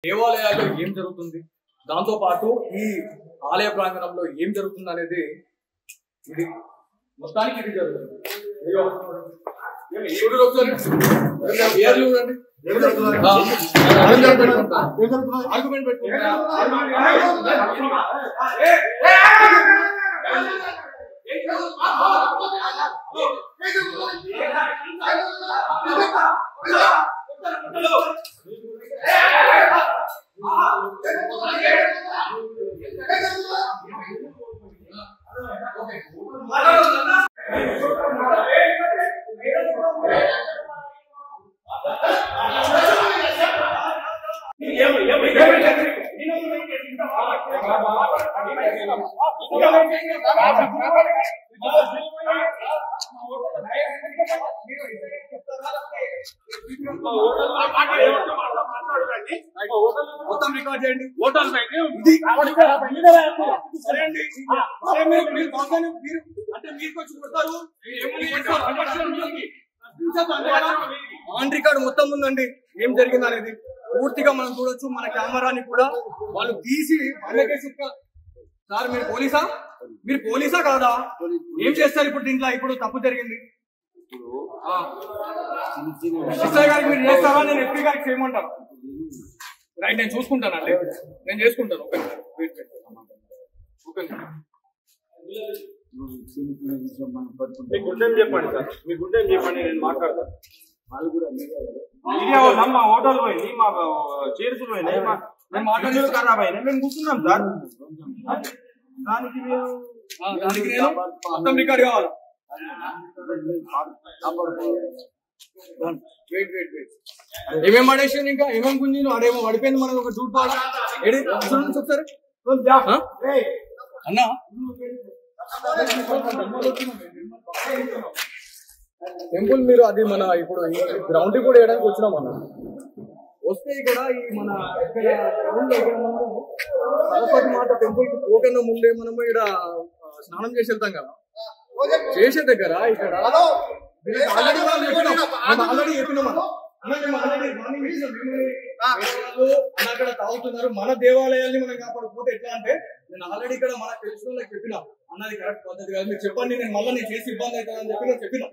దేవాలయాల్లో ఏం జరుగుతుంది, దాంతో పాటు ఈ ఆలయ ప్రాంగణంలో ఏం జరుగుతుంది అనేది ఇది మొత్తానికి ఇది జరుగుతుంది. ఆర్గ్యుమెంట్ పెట్టుకుంటా మొత్తం రికార్డ్ చేయండి. అంటే మీకు వచ్చి కొడతారు, ఆన్ రికార్డ్ మొత్తం ఉందండి ఏం జరిగింది అనేది పూర్తిగా మనం చూడొచ్చు. మన కెమెరాని కూడా వాళ్ళు తీసి సార్ మీరు పోలీసా కాదా, ఏం చేస్తారు ఇప్పుడు దీంట్లో? ఇప్పుడు తప్పు జరిగింది, ఎస్ఐ గారికి మీరు చేస్తారా, నేను ఎస్పీ గారికి చేయమంటాను? రైట్, నేను చూసుకుంటానండి, నేను చేసుకుంటాను. మీ గుండెం చెప్పండి సార్, మీ గుండెం చెప్పండి, నేను మాట్లాడతాను. మీడియా వాళ్ళ మా హోటల్ పోయింది, మా చీరసులు పోయినాయి, మేము మాట్లాడేది ఖరాబ్ అయినాయి, మేము కూర్చున్నాం సార్. దానికి నేను మొత్తం రికార్డ్ కావాలి. ఏమేమి పడేసాను, ఇంకా ఏమేమి గుంజీలు అడేమో పడిపోయింది. మనకు ఒక జూట్ పాడ చూస్తారు అన్నా. టెంపుల్ మీరు అది మన ఇప్పుడు ఈ గ్రౌండ్ కూడా వేయడానికి వచ్చినాం అన్న. వస్తే ఇక్కడ ఈ మన గ్రౌండ్ ఇక్కడ మనము సరస్వతి మాత టెంపుల్ కి పోకన్నా ముందే మనము ఇక్కడ స్నానం చేసి వెళ్తాం కదా, చేసే దగ్గర ఇక్కడ ఆల్రెడీ చెప్పినాం అక్కడ తాగుతున్నారు. మన దేవాలయాల్ని మనం కాపాడకపోతే ఎట్లా అంటే, నేను ఆల్రెడీ ఇక్కడ మనకు తెలిసిన వాళ్ళకి చెప్పినా అన్నది కరెక్ట్ పద్ధతి కాదు, మీరు చెప్పండి, నేను మళ్ళీ చేసి ఇబ్బంది అవుతుందని చెప్పి నేను చెప్పినా.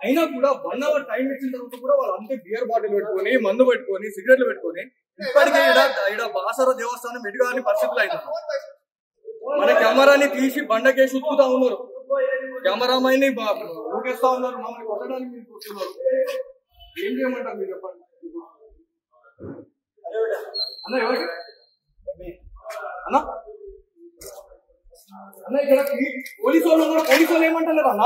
అయినా కూడా 1 hour టైం ఇచ్చిన తర్వాత కూడా వాళ్ళు అంతే బియర్ బాటిల్ పెట్టుకొని, మందు పెట్టుకొని, సిగరెట్లు పెట్టుకొని ఇప్పటికే ఇక్కడ బాసర దేవస్థానం ఎటుగాని పరిస్థితులు అయినారు. మన కెమెరాని తీసి బండకేసి ఉత్తుతా ఉన్నారు, కెమెరామైన్ ఊకేస్తా ఉన్నారు, మమ్మల్ని కొట్టడానికి మీరు చూస్తున్నారు. ఏం చేయమంటారు మీరు చెప్పండి అన్న? ఎవరికి అన్న అన్న ఇక్కడ పోలీసు వాళ్ళు ఉన్నారు, పోలీసు వాళ్ళు ఏమంటున్నారు అన్న?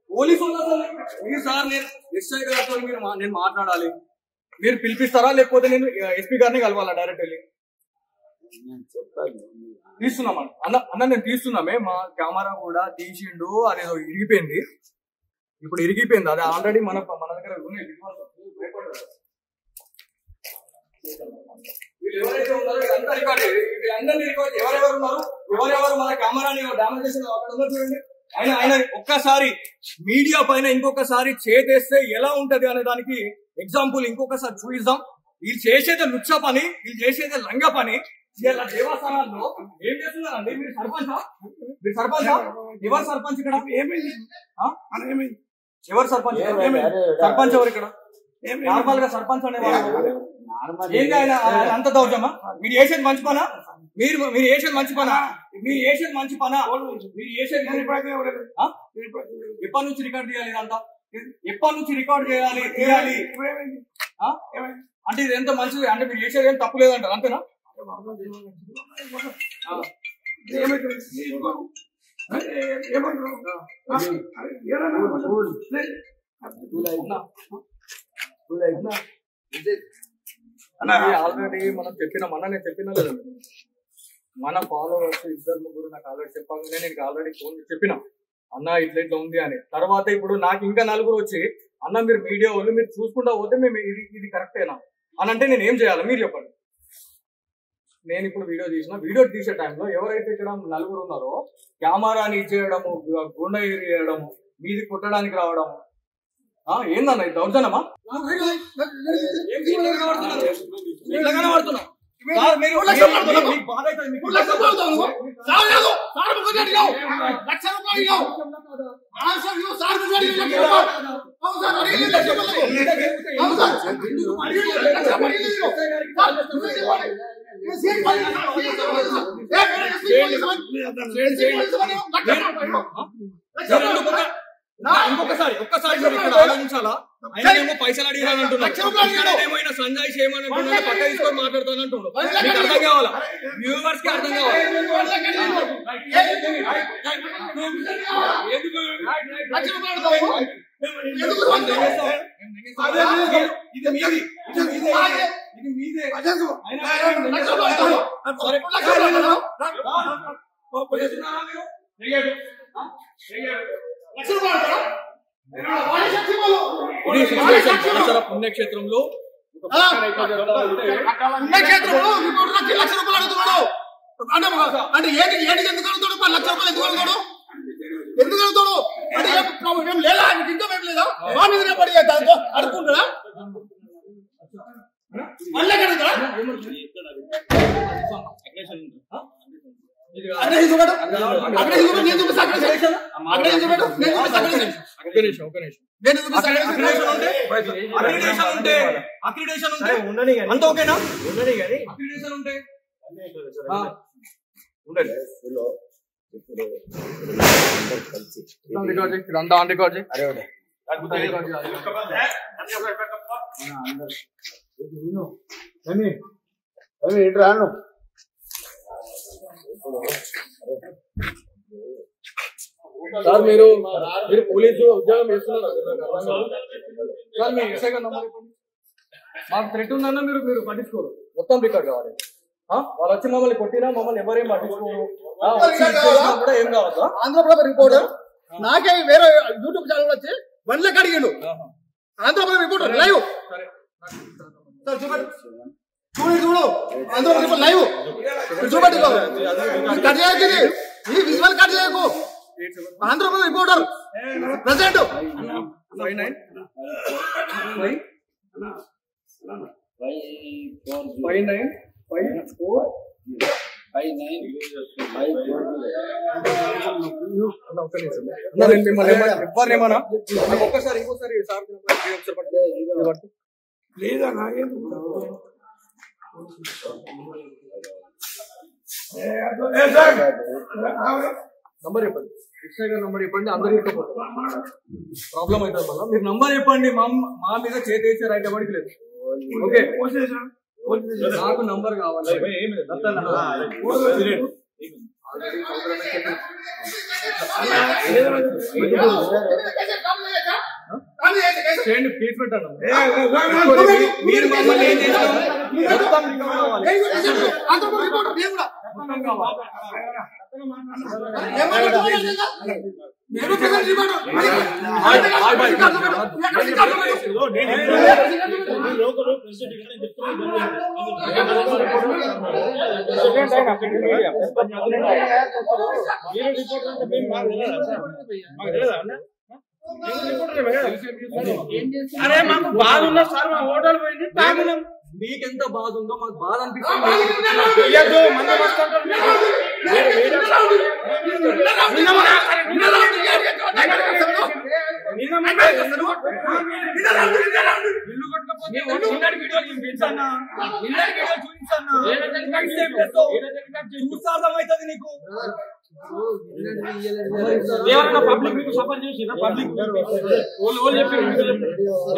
పోలీసు వాళ్ళు అసలు మీరు సార్, నేను ఎస్ఐ గారితో నేను మాట్లాడాలి, మీరు పిలిపిస్తారా లేకపోతే నేను ఎస్పీ గారిని కలవాలా డైరెక్ట్ వెళ్ళి? తీస్తున్నాం అన్న నేను తీస్తున్నామే, మా కెమెరా కూడా తీసిండు, అదేదో ఇరిగిపోయింది, ఇప్పుడు ఇరిగిపోయింది అది ఆల్రెడీ మన దగ్గర ఉన్నాయి. ఎవరైతే ఉన్నారో ఇదంతా రికార్డ్, వీళ్ళందరినీ రికార్డ్, ఎవరెవరు ఉన్నారు, ఎవరెవరు మన కెమెరాని డామేజ్ చేసిన అక్కడ ఉన్నారు చూడండి. ఆయన ఒక్కసారి మీడియా పైన ఇంకొకసారి చేతేస్తే ఎలా ఉంటది అనే దానికి ఎగ్జాంపుల్ ఇంకొకసారి చూపిద్దాం. వీళ్ళు చేసేది లుచ్చ పని, వీళ్ళు చేసేది లంగ పని. ఇలా దేవస్థానాల్లో ఏం చేస్తున్నారండి? మీరు సర్పంచా? ఎవరు సర్పంచ్ ఇక్కడ? ఏమైంది? ఎవరు సర్పంచ్? సర్పంచ్ ఎవరు ఇక్కడ? నార్మల్ గా సర్పంచ్ అనేవాళ్ళు ఏంటి? ఆయన అంత దౌర్జమా? మీరు చేసేది మంచి పనా? మీరు చేసేది మంచి పనా? మీరు చేసేది మంచి పనా? మీరు చేసేది ఎప్పటి నుంచి రికార్డ్ చేయాలి? ఇదంతా ఎప్పటి నుంచి రికార్డ్ చేయాలి, తీయాలి అంటే ఇది ఎంత మంచిది అంటే మీరు చేసేది ఏం తప్పు లేదంటారు, అంతేనా? ఆల్రెడీ మనం చెప్పినాం అన్న, నేను చెప్పినా లేదండి, మన ఫాలోవర్స్ 2-3 నాకు ఆల్రెడీ చెప్పాలనే నేను ఆల్రెడీ ఫోన్ చెప్పినా అన్న ఇట్లా ఉంది అని. తర్వాత ఇప్పుడు నాకు ఇంకా 4 వచ్చి అన్న మీరు మీడియా వాళ్ళు మీరు చూసుకుంటా పోతే మేము ఇది కరెక్టేనా అని అంటే నేను ఏం చేయాలి మీరు చెప్పండి. నేను ఇప్పుడు వీడియో తీసే టైంలో ఎవరైతే ఇక్కడ 4 ఉన్నారో కెమెరాని ఇచ్చేయడము, గుండె చేయడము, మీది కొట్టడానికి రావడము, ఏందన్న ఇది దౌర్జన్యమా? ఇట్లా కనబడుతున్నా సార్ మీరు బాధ అవుతుంది మీకు. ఒక్కసారి మీరు ఇక్కడ ఆలోచించాలా? ఆయన ఏమో పైసలు అడిగాను అంటున్నాడు, ఏమైనా సంజయ్ చేయమని అంటున్నాడు, పక్క తీసుకొని మాట్లాడుతాను అంటున్నాడు. మీకు అర్థం కావాలా? వ్యూవర్స్ కి అర్థం కావాలి. ఇది మీది, ఇది మీదే. పుణ్యక్షేత్రంలో అంటే ఏంటి ఎందుకు అడుగుతాడు? 10 లక్షల రూపాయలు ఎందుకు అడుగుతాడు? ఎందుకు అడుగుతాడు అంటే ఏం లేదా? ఇంకా ఏం లేదా? మా మీద పడి అడుగుకుంటాడా? మళ్ళీ అడుగుతాడా? అంత ఓకేనా? అక్రిడేషన్ ఉంటే సార్ మీరు పోలీసు ఉద్యోగం చేస్తున్నారు సార్. మీ ఎస్ఐ గారు నంబర్ ఇవ్వండి. మాకు థ్రెట్ ఉందన్నా మీరు పట్టించుకోరు. మొత్తం రికార్డ్ కావాలి. వాళ్ళు వచ్చి మమ్మల్ని కొట్టినా మమ్మల్ని ఎవరేం పట్టించుకోరు. కూడా ఏం కావద్దా? ఆంధ్రప్రభ రిపోర్టర్ నాకే వేరే యూట్యూబ్ ఛానల్ వచ్చి 1 లక్ష అడిగాడు. ఆంధ్రప్రభ రిపోర్టర్ లైవ్ చూడు ఆంధ్రప్రభ లైవ్ చూపెట్టుకో. కట్ చేయకు, ఈ విజువల్ కట్ చేయకు. ఆంధ్రప్రభ రిపోర్టర్ ప్రెసిడెంట్ 5954 ఎవరినేమన్నా ఒక్కసారి ఇంకోసారి సార్ లేదా నంబర్ చెప్పండి. ఎస్ఐ గారు నంబర్ చెప్పండి. అందరికీ ప్రాబ్లం అవుతుంది. మళ్ళీ మీరు నంబర్ చెప్పండి. మా మీద చేసి రైట్ ఎవరికి లేదు. ఓకే నాకు నంబర్ కావాలి. చేయండి, కేసు పెట్టండి. మీరు మమ్మల్ని ఏం చేస్తాం? అరే మాకు బాధ ఉన్నా సార్, మా హోటల్ పోయింది తాగినాం. మీకెంత బాధ ఉందో మాకు బాధ అనిపిస్తుంది. చూసార్థమవుతుంది నీకు. ఎవరైనా పబ్లిక్ మీకు సపోర్ట్ చేసిందా? పబ్లిక్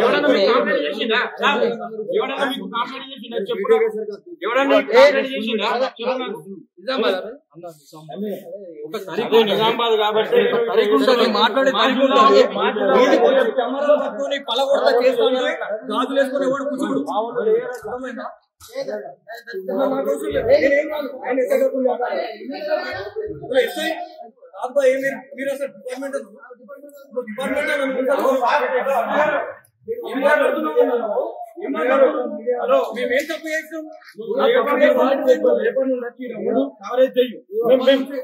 ఎవరైనా మీకు కాంప్లైంట్ చేసిందా? ఎవరైనా మీకు కాంప్లైంట్ చేసిందా? చెప్పు. ఎవరైనా కాంప్లైంట్ చేసిందా? నిజామాబాద్ కాబట్టి మాట్లాడే కెమెరా పట్టుకొని పలగొడతా చేస్తాను. గాజులు వేసుకుని ఎవడు కూర్చోడు. మీరు అసలు డిపార్ట్మెంట్ ఏం మాట్లాడుతున్నావు? హలో మేమేం తప్పు చేస్తాం?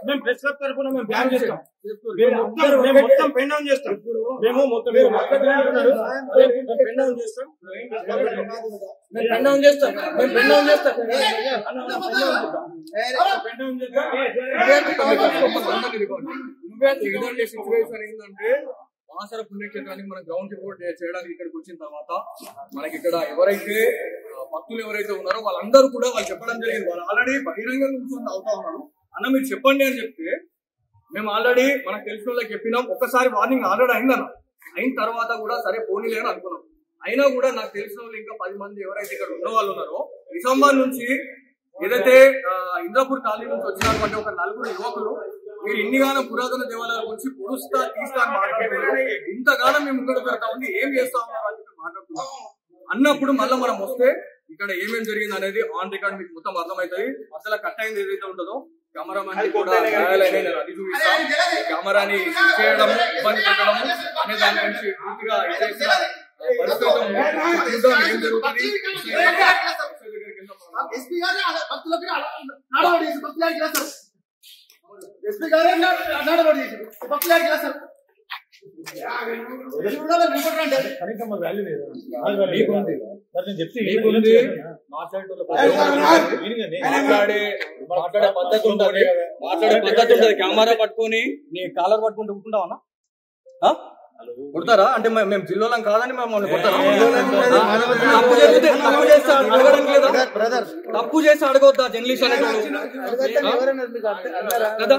మేము ప్రెస్ క్లబ్ తరఫున మేము బ్యాన్ చేస్తాం. మేము మొత్తం పెన్ డౌన్ చేస్తాం. మేము మొత్తం పెన్ డౌన్ చేస్తాం. సిచ్యువేషన్ ఏంటంటే బాసర పుణ్యక్షేత్రానికి మనం గ్రౌండ్ రిపోర్ట్ చేయడానికి ఇక్కడికి వచ్చిన తర్వాత మనకి ఇక్కడ ఎవరైతే భక్తులు ఎవరైతే ఉన్నారో వాళ్ళందరూ కూడా వాళ్ళు చెప్పడం జరిగింది. వాళ్ళు ఆల్రెడీ బహిరంగ కూర్చొని అవుతా ఉన్నారు. అన్న మీరు చెప్పండి అని చెప్తే మేము ఆల్రెడీ మనకు తెలిసిన వాళ్ళకి చెప్పినాం. ఒక్కసారి వార్నింగ్ ఆల్రెడీ అయిందన్న. అయిన తర్వాత కూడా సరే పోనీలే అని అనుకున్నాం. అయినా కూడా నాకు తెలిసిన వాళ్ళు ఇంకా 10 మంది ఎవరైతే ఇక్కడ ఉన్న వాళ్ళు ఉన్నారో నిజామాబాద్ నుంచి ఏదైతే ఇంద్రాపూర్ కాలనీ నుంచి వచ్చినటువంటి ఒక 4 యువకులు మీరు ఇన్నిగానో పురాతన దేవాలయాల గురించి పొడుస్తా తీస్తా అని మాట్లాడుతున్నారు. ఇంతగానో మేము ముందుకు పెడతా ఉంది, ఏం చేస్తా ఉన్నారు అని చెప్పి మాట్లాడుతున్నాం. అన్నప్పుడు మళ్ళీ మనం వస్తే ఇక్కడ ఏమేమి జరిగింది అనేది ఆన్ రికార్డ్ మీకు మొత్తం అర్థమవుతుంది. అసలు కట్ అయింది ఏదైతే ఉంటుందో కెమెరామెన్ కూడా అది చూపిస్తాం. కెమెరాని చేయడం ఇబ్బంది పెట్టడం అనే దాని గురించి పూర్తిగా ఏం జరుగుతుంది. మాట్లాడే పద్ధతి ఉంటుంది. కెమెరా పట్టుకొని నీ కాలర్ పట్టుకుంటూ కూర్చుంటావన్నా కొడతారా? అంటే మేము జిల్లాలం కాదని మమ్మల్ని కొడతారా? తప్పు చేస్తే అడగొద్దా జర్నలిస్ట్ అనేటోళ్ళు కదా?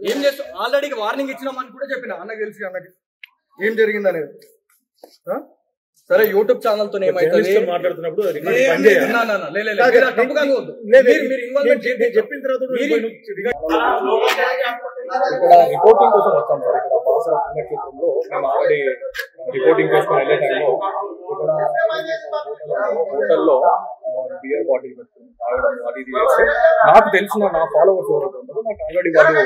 ఏం చేస్తాం? ఆల్రెడీ వార్నింగ్ ఇచ్చినామని కూడా చెప్పిన అన్నకి తెలిసి అన్నకి ఏం జరిగింది అనేది. సరే యూట్యూబ్ ఛానల్ తో ఏమైతుంది మాట్లాడుతున్నప్పుడు చెప్పిన తర్వాత ఇక్కడ రిపోర్టింగ్ కోసం వచ్చాం సార్. ఇక్కడ బాసర పుణ్యక్షేత్రంలో మేము ఆల్రెడీ రిపోర్టింగ్ చేసుకుని వెళ్ళే టైంలో ఇక్కడ హోటల్లో బియర్ బాటిల్ పెట్టుకుని తాగడం అది ఇది చేస్తే నాకు తెలిసిన నా ఫాలోవర్స్ ఎవరైతే ఉంటారో నాకు ఆల్రెడీ వాళ్ళు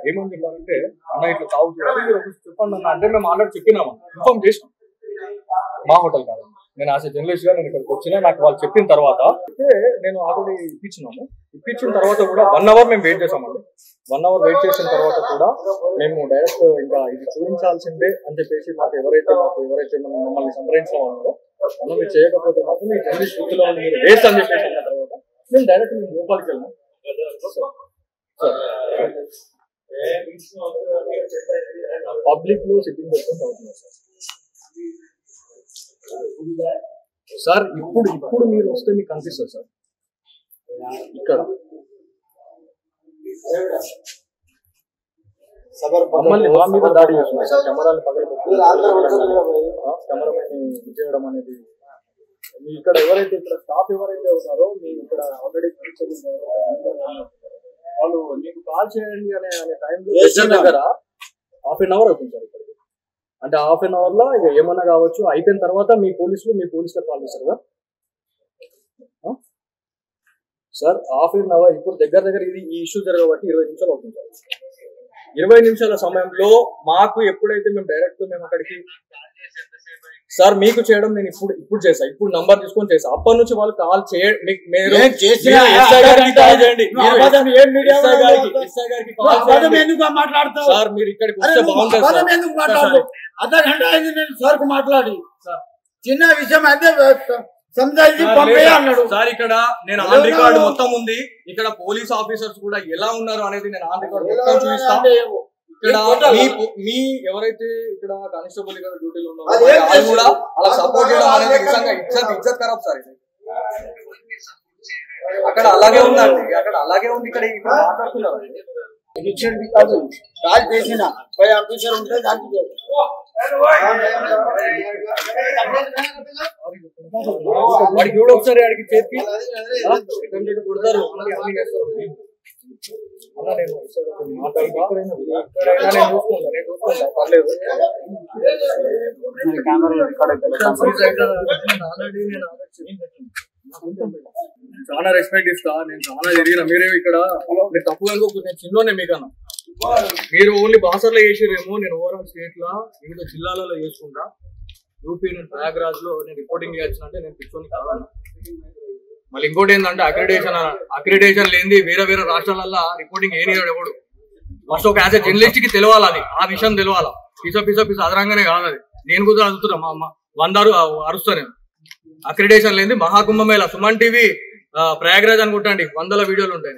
ఏమని చెప్పారంటే అన్న ఇట్లా తాగుతున్నారు మీరు ఒకటి చెప్పండి అన్న. అంటే మేము ఆల్రెడీ చెప్పినాము, ఇన్ఫార్మ్ చేసినాం. మా హోటల్ కాదు, నేను యాజ్ ఎ జర్నలిస్ట్ గా నేను ఇక్కడికి వచ్చినా నాకు వాళ్ళు చెప్పిన తర్వాత నేను ఆల్రెడీ ఇప్పించినాము. ఇప్పించిన తర్వాత కూడా 1 అవర్ మేము వెయిట్ చేసామండి. 1 అవర్ వెయిట్ చేసిన తర్వాత కూడా మేము డైరెక్ట్ ఇంకా ఇది చూపించాల్సిందే అని చెప్పేసి మాకు ఎవరైతే మమ్మల్ని సంప్రదించిన ఉన్నారో మనం మీరు చేయకపోతే మాకు మీ జర్నలిస్ట్ వృత్తిలో మీరు వేస్ట్ అని చెప్పేసి అన్న తర్వాత మేము డైరెక్ట్ మేము లోపలికి వెళ్ళాం. పబ్లిక్ లో సిట్టింగ్ పెట్టుకుని అవుతున్నాం సార్. ఇప్పుడు మీరు వస్తే మీకు కనిపిస్తుంది సార్. ఇక్కడ మమ్మల్ని మా మీద దాడి చేస్తున్నారు సార్. కెమెరాలు పగలగొట్టి కెమెరామెన్ చేయడం అనేది మీ ఇక్కడ ఎవరైతే ఇక్కడ స్టాఫ్ ఎవరైతే ఉన్నారో మీ ఇక్కడ ఆల్రెడీ వాళ్ళు మీకు కాల్ చేయండి అనే టైంలో దగ్గర 1/2 అవర్ అవుతుంది సార్. ఇక్కడికి అంటే 1/2 అవర్ లో ఇక ఏమన్నా కావచ్చు. అయిపోయిన తర్వాత మీ పోలీసులకు కాల్ చేస్తారు కదా సార్. 1/2 అవర్ ఇప్పుడు దగ్గర ఇది ఈ ఇష్యూ జరగబట్టి 20 నిమిషాలు అవుతుంది సార్. 20 నిమిషాల సమయంలో మాకు ఎప్పుడైతే మేము డైరెక్ట్ మేము అక్కడికి సార్ మీకు చేయడం నేను ఇప్పుడు చేసా, ఇప్పుడు నంబర్ తీసుకొని చేసా. అప్పటి నుంచి వాళ్ళు కాల్ చేయండి సార్. మీరు ఇక్కడికి వస్తే బాగుంటుంది సార్. మాట్లాడి చిన్న విషయం అయితే సార్ ఇక్కడ నేను ఆన్ రికార్డ్ మొత్తం ఉంది. ఇక్కడ పోలీస్ ఆఫీసర్స్ కూడా ఎలా ఉన్నారు అనేది నేను ఆన్ రికార్డ్ మొత్తం చూపిస్తాను. ఇక్కడ మీ ఎవరైతే ఇక్కడ కానిస్టేబుల్ ఇక్కడ డ్యూటీలో ఉన్నారో వాళ్ళు కూడా అలా సపోర్ట్ చేయడం అనేది నిజంగా ఇజ్జత్ ఖరాబ్ సార్. ఇది అక్కడ అలాగే ఉందండి, అక్కడ అలాగే ఉంది. ఇక్కడ మాట్లాడుతున్నారు కాల్ చేసిన పై ఆఫీసర్ ఉంటే దానికి వాడికి కూడా ఒకసారి అడిగి చెప్పి కొడతారు. పర్లేదు చాలా రెస్పెక్ట్ ఇస్తా, నేను చాలా జరిగిన. మీరే ఇక్కడ మీరు తప్పుగా అనుకోకుండా నేను చిన్నోనే మీకన్నా. మీరు ఓన్లీ బాసర్లో చేసిరేమో, నేను ఓవరాల్ స్టేట్ లా వివిధ జిల్లాలలో చేసుకుంటా. యూపీ నేను ప్రయాగ్రాజ్ లో నేను రిపోర్టింగ్ చేయొచ్చునంటే నేను పిచ్చోని కావాలి. మళ్ళీ ఇంకోటి ఏంటంటే అక్రిడేషన్ లేనిది వేరే వేరే రాష్ట్రాలల్లో రిపోర్టింగ్ ఏనియాడు ఎవడు. ఫస్ట్ ఒక యాజ్ ఎ జర్నలిస్ట్ కి తెలవాలి, అది ఆ విషయం తెలవాలా. పిస అదరంగానే కాదు అది. నేను కూడా అడుగుతున్నా, మా అమ్మ 100 అరుస్తా నేను. అక్రిడేషన్ లేనిది మహాకుంభమేళ సుమన్ టీవీ ప్రయాగ్రాజ్ అనుకుంటాండి 100 వీడియోలు ఉంటాయి.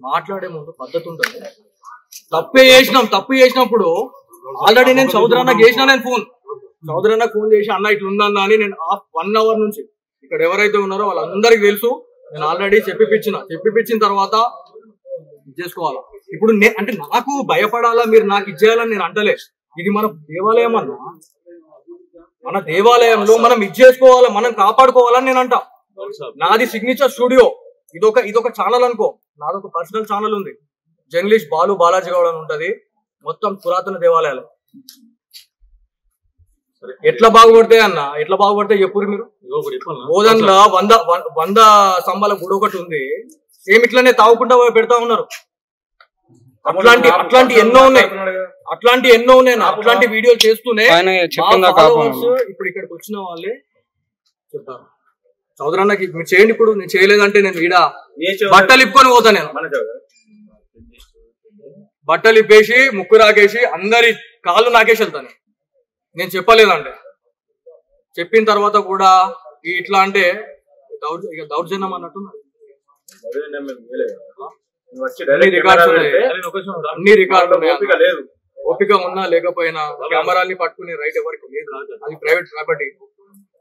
మాట్లాడే ముందు పద్ధతి ఉంటుంది. తప్పు చేసినప్పుడు ఆల్రెడీ నేను చౌదరన్నకి చేసిన, నేను చౌదరన్నకు ఫోన్ చేసి అన్న ఇట్లుందన్నా అని నేను 1 అవర్ నుంచి ఇక్కడ ఎవరైతే ఉన్నారో వాళ్ళందరికీ తెలుసు. నేను ఆల్రెడీ చెప్పిపించిన తర్వాత చేసుకోవాలా. ఇప్పుడు అంటే నాకు భయపడాలా, మీరు నాకు ఇచ్చేయాలని నేను అంటలే. ఇది మన దేవాలయం అన్నా, మన దేవాలయంలో మనం ఇచ్చేసుకోవాలా, మనం కాపాడుకోవాలని నేను అంటా. నాది సిగ్నేచర్ స్టూడియో, ఇదొక ఛానల్ అనుకో, నాదొక పర్సనల్ ఛానల్ ఉంది. జర్నలిస్ట్ బాలాజీ గౌడ్ అని ఉంటది. మొత్తం పురాతన దేవాలయాలు ఎట్లా బాగుపడతాయి అన్న, ఎట్లా బాగుపడతాయి చెప్పురు మీరు. బోధన్లో 100 స్తంభాల గుడి ఒకటి ఉంది. సేమ్ ఇట్లానే తాగుకుంటా పెడతా ఉన్నారు. అట్లాంటి ఎన్నో ఉన్నాయి. అట్లాంటి వీడియోలు చేస్తూనే ఇప్పుడు ఇక్కడికి వచ్చిన వాళ్ళే చెప్తారు, చౌదరన్నకి మీరు చేయండి. ఇప్పుడు నేను చేయలేదంటే నేను ఈడ బట్టలు ఇప్పుకొని పోతా. నేను బట్టలు ఇప్పేసి ముక్కు రాకేసి అందరి కాళ్ళు నాకేసి వెళ్తాను. నేను చెప్పలేదంటే, చెప్పిన తర్వాత కూడా ఇట్లా అంటే దౌర్జన్యం అన్నట్టు. అన్ని రికార్డు ఓపిక ఉన్నా లేకపోయినా కెమెరాల్ని పట్టుకునే రైట్ ఎవరికి లేదు. అది ప్రైవేట్ ప్రాపర్టీ.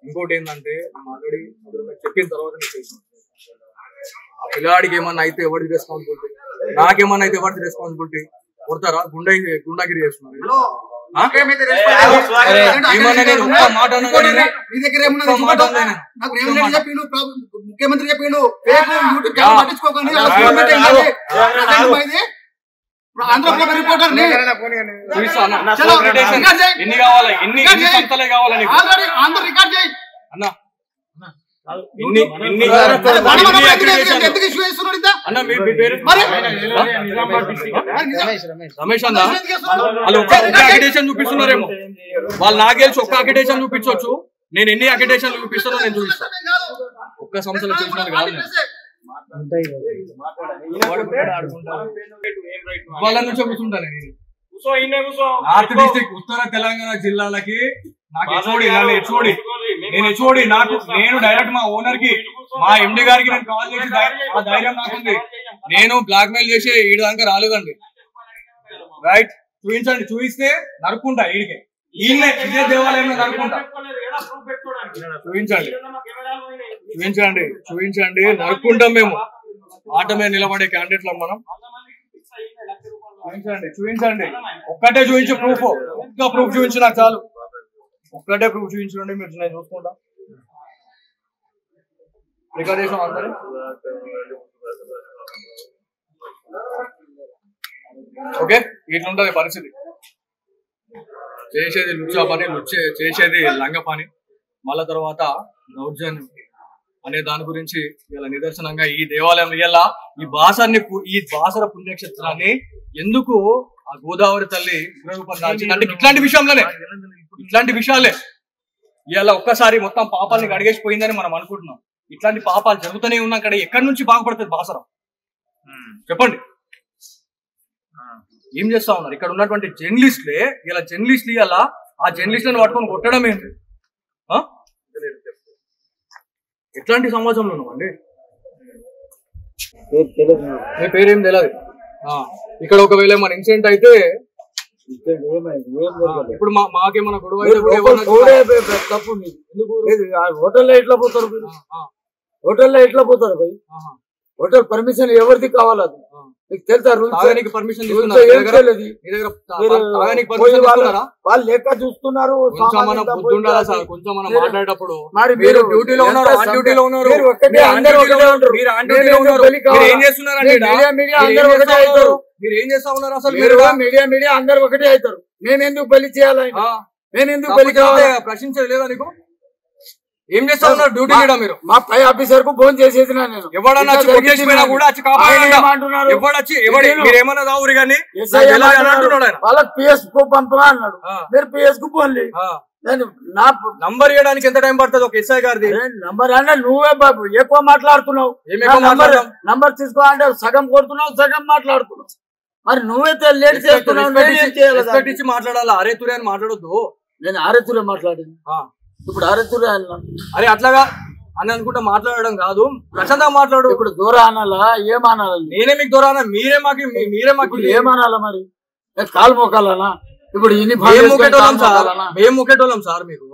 ఇంకోటి ఏంటంటే ఆల్రెడీ చెప్పిన తర్వాత ఆ పిల్లాడికి ఏమన్నా అయితే ఎవరిది రెస్పాన్సిబిలిటీ, నాకేమన్నా అయితే ఎవరిది రెస్పాన్సిబిలిటీ? కొడతారా? గుండాగిరి చేస్తున్నారు. ముఖ్యమంత్రి చెప్పిండు పట్టించుకోకండి. రమేష్ అన్న వాళ్ళు ఒక్క అక్రిడేషన్ చూపిస్తున్నారేమో. వాళ్ళు నాకు తెలిసి ఒక్క అక్రిడేషన్ చూపించవచ్చు. నేను ఎన్ని అక్రిడేషన్లు చూపిస్తానో నేను చూపిస్తాను. ఒక్క సంవత్సరం చూసినది కాదు. వాళ్ళ నుంచి కూర్చుంటాను నేను. నార్త్ డిస్ట్రిక్ట్ ఉత్తర తెలంగాణ జిల్లాలకి నాకు హెచ్ఓడి నేను డైరెక్ట్ మా ఓనర్ కి, మా ఎండి గారికి నేను కాల్ చేసి ఆ ధైర్యం నాకుంది. నేను బ్లాక్ మెయిల్ చేసి ఈడ దాకా రాలేదండి. రైట్, చూపిస్తే నరుక్కుంటా. ఈడికి ఇదే దేవాలయంలో నరుక్కుంటా. చూపించండి నరుక్కుంటాం మేము. ఆట మీద నిలబడే క్యాండిడేట్లం మనం. చూపించండి ఒక్కటే చూపించు ప్రూఫ్. ఒక్క ప్రూఫ్ చూపించు నాకు చాలు. ఒక్కటే ప్రూఫ్ చూపించండి మీరు, నేను చూసుకుంటా. రికార్డ్ చేసాం అందరూ. ఓకే, ఇట్లుంటది పరిస్థితి. చేసేది లుచ్చా పని, చేసేది లంగ పని. మళ్ళా తర్వాత దౌర్జన్యం అనే దాని గురించి ఇలా నిదర్శనంగా ఈ దేవాలయం ఇలా ఈ బాసర పుణ్యక్షేత్రాన్ని ఎందుకు ఆ గోదావరి తల్లి రూపం దాల్చింది అంటే ఇట్లాంటి విషయాలే. ఇలా ఒక్కసారి మొత్తం పాపాలని అడిగేసిపోయిందని మనం అనుకుంటున్నాం. ఇట్లాంటి పాపాలు జరుగుతూనే ఉన్నాం. అక్కడ ఎక్కడి నుంచి బాగుపడుతుంది బాసరం చెప్పండి? ఏం చేస్తా ఉన్నారు ఇక్కడ ఉన్నటువంటి జర్నలిస్టులే? ఇలా జర్నలిస్టులు ఇలా ఆ జర్నలిస్టులను పట్టుకొని కొట్టడం ఏంటి? ఎట్లాంటి సమాజంలో ఉన్నామండి? మీ పేరేం తెలియదు. ఇక్కడ ఒకవేళ మన ఇన్సిడెంట్ అయితే ఇప్పుడు మాకేమన్నా గొడవ హోటల్లో ఎట్లా పోతారు? హోటల్లో ఎట్లా పోతారు పోయి? హోటల్ పర్మిషన్ ఎవరిది కావాలి? అది మీకు తెలుసా? పర్మిషన్ వాళ్ళు లెక్క చూస్తున్నారు. కొంచెం మనం మాట్లాడేటప్పుడు మరి మీరు డ్యూటీలో ఉన్నారు, ఆన్ డ్యూటీలో ఉన్నారు. మీరు ఏం చేస్తా ఉన్నారు అసలు? మీడియా అందరు ఒకటే అవుతారు. మేమెందుకు బలి చేయాలి? మేమెందుకు బలి కావాలి? ప్రశ్నించలేదు నీకు? ఏం చేస్తా ఉన్నారు డ్యూటీ కూడా మీరు? మా పై ఆఫీసర్ కు ఫోన్ చేసేది నేను. ఎవడన్నా మీరేమన్నా దావురు కానీ వాళ్ళకి పిఎస్ కు పంపగా అన్నాడు. మీరు పిఎస్ కు ఫోన్ నా నంబర్ ఇవ్వడానికి ఎంత టైం పడుతుంది ఒక ఎస్ఐ గారిది? నంబర్ అంటే నువ్వే బాబు ఎక్కువ మాట్లాడుతున్నావు. నంబర్ తీసుకో అంటే సగం కొడుతున్నావు, సగం మాట్లాడుతున్నావు. మరి నువ్వైతే లేట్ చేస్తున్నావు. మాట్లాడాలా? అరే తురే అని మాట్లాడొద్దు. నేను అరే తురే మాట్లాడింది. ఇప్పుడు అరే తురే అన్నా. అరే అట్లాగా అని అనుకుంటా మాట్లాడడం కాదు, ప్రశాంతంగా మాట్లాడు. ఇప్పుడు దూరం అనాలా ఏమనాలి? నేనే మీకు దూరం అన్నా, మీరే మాకు ఏమనాలా? మరి కాలు మొక్కాలనా? ఇప్పుడు మేము ముఖ్యటోళ్ళం సార్. మీకు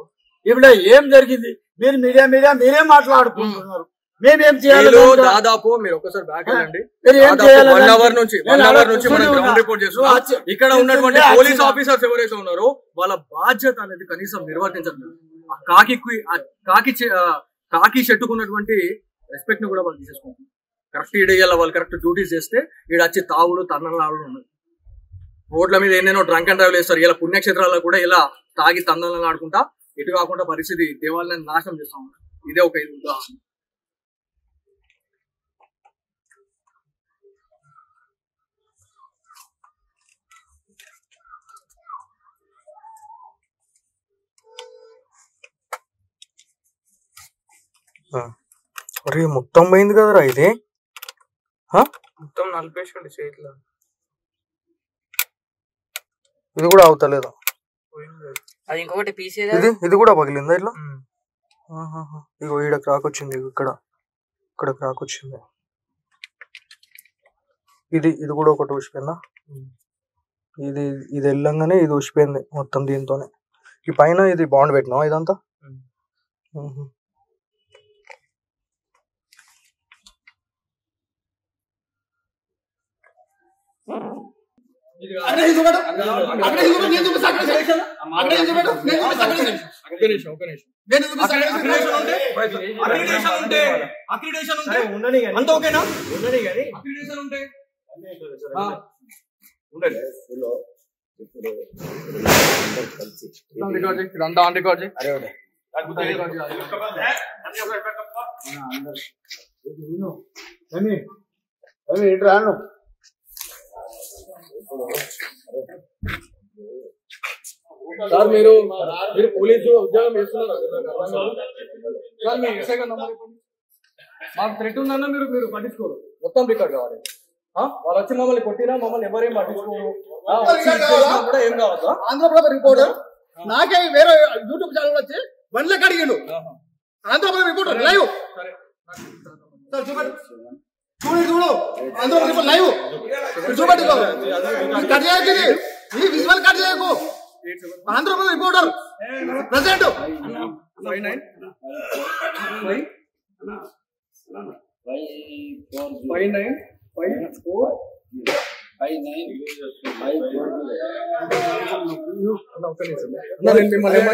ఇప్పుడు ఏం జరిగింది? మీరు మీడియా మీరే మాట్లాడుకుంటున్నారు. మేమేం చేయాలి? దాదాపు మీరు ఒకసారి బ్యాక్ వెళ్ళండి. 1 అవర్ నుంచి మనం గ్రౌండ్ రిపోర్ట్ చేస్తున్నాం. ఇక్కడ ఉన్నటువంటి పోలీస్ ఆఫీసర్స్ ఎవరైతే ఉన్నారో వాళ్ళ బాధ్యత అనేది కనీసం నిర్వర్తించలేదు. కాకి చెట్టుకున్నటువంటి రెస్పెక్ట్ ని కూడా వాళ్ళు తీసేసుకుంటారు. కరెక్ట్ ఈడేయాల వాళ్ళు కరెక్ట్ డ్యూటీస్ చేస్తే ఈడ వచ్చి తావుడు తన్నలాడు ఉన్నది. రోడ్ల మీద ఎన్నెన్నో డ్రంక్ అండ్ డ్రైవ్ చేస్తారు. ఇలా పుణ్యక్షేత్రాల్లో కూడా ఇలా తాగి తందనలు ఆడుకుంటా ఇటు కాకుండా పరిస్థితి దేవాలయాన్ని నాశనం చేస్తా ఉన్నారు. ఇదే ఒక ఉదాహరణ. అరే మొత్తం పోయింది కదరా ఇది. మొత్తం నలిపేసుకోండి చేతిలో. ఇది కూడా అవుతలేదు. అది ఇంకొకటి పీస్ ఇది కూడా పగిలిందా ఇట్లా? ఇగో ఈడ క్రాక్ వచ్చింది. ఇక్కడ క్రాక్ వచ్చింది. ఇది కూడా ఒకటి ఊసిపోయిందా? ఇది వెళ్ళంగానే ఇది ఊసిపోయింది మొత్తం దీంతోనే. ఈ పైన ఇది బాండ్ పెట్టినావా ఇదంతా? అంత ఓకేనా? రాను సార్ మీరు పోలీసు ఉద్యోగం చేస్తున్నారు సార్. మీ ఎస్ఐ గారు నంబర్ ఇవ్వండి. మాకు థ్రెట్ ఉందన్నా మీరు పట్టించుకోరు. మొత్తం రికార్డ్ కావాలి. వాళ్ళు వచ్చి మమ్మల్ని కొట్టినా మమ్మల్ని ఎవరేం పట్టించుకోరు. కూడా ఏం కావద్దా? ఆంధ్రప్రభ రిపోర్టర్ నాకే వేరే యూట్యూబ్ ఛానల్ వచ్చి 1 లక్ష అడిగాడు. ఆంధ్రప్రభ రిపోర్టర్ లైవ్ చూడు ఆంధ్రప్రభ రిపోర్ట్ లైవ్ చూపెట్టు. కట్ చేయకు, ఈ విజువల్ కట్ చేయకు. ఆంధ్రప్రభ రిపోర్టర్ ప్రెసిడెంట్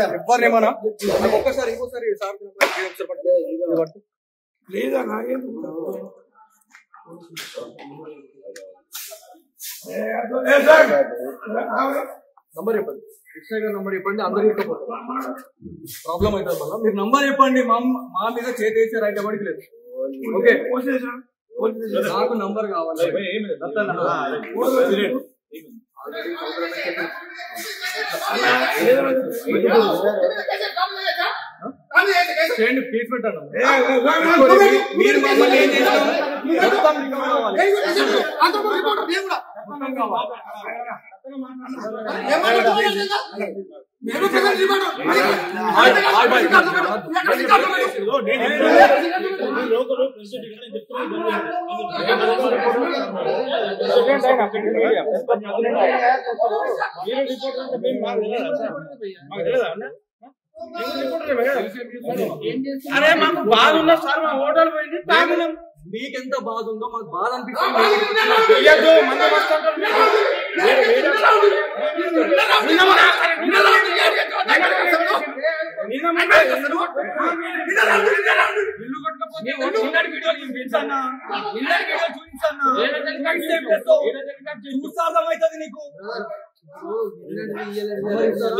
5954 ఒక్కసారి ఇంకోసారి సార్ నంబర్ చెప్పండి. ఎస్ఐ గారు నంబర్ చెప్పండి. అందరికీ ప్రాబ్లం అవుతుంది వల్ల మీరు నంబర్ చెప్పండి. మా మీద చేసి రైట్ ఎవరికి లేదు. ఓకే నాకు నంబర్ కావాలి. చేయండి, కేసు పెట్టండి. మీరు మమ్మల్ని ఏం చేస్తాం? అరే మాకు బాధ ఉన్నా సార్, మా హోటల్ పోయింది తాగినాం. మీకెంత బాధ ఉందో మాకు బాధ అనిపిస్తుంది. చూపిస్తాను నీకు.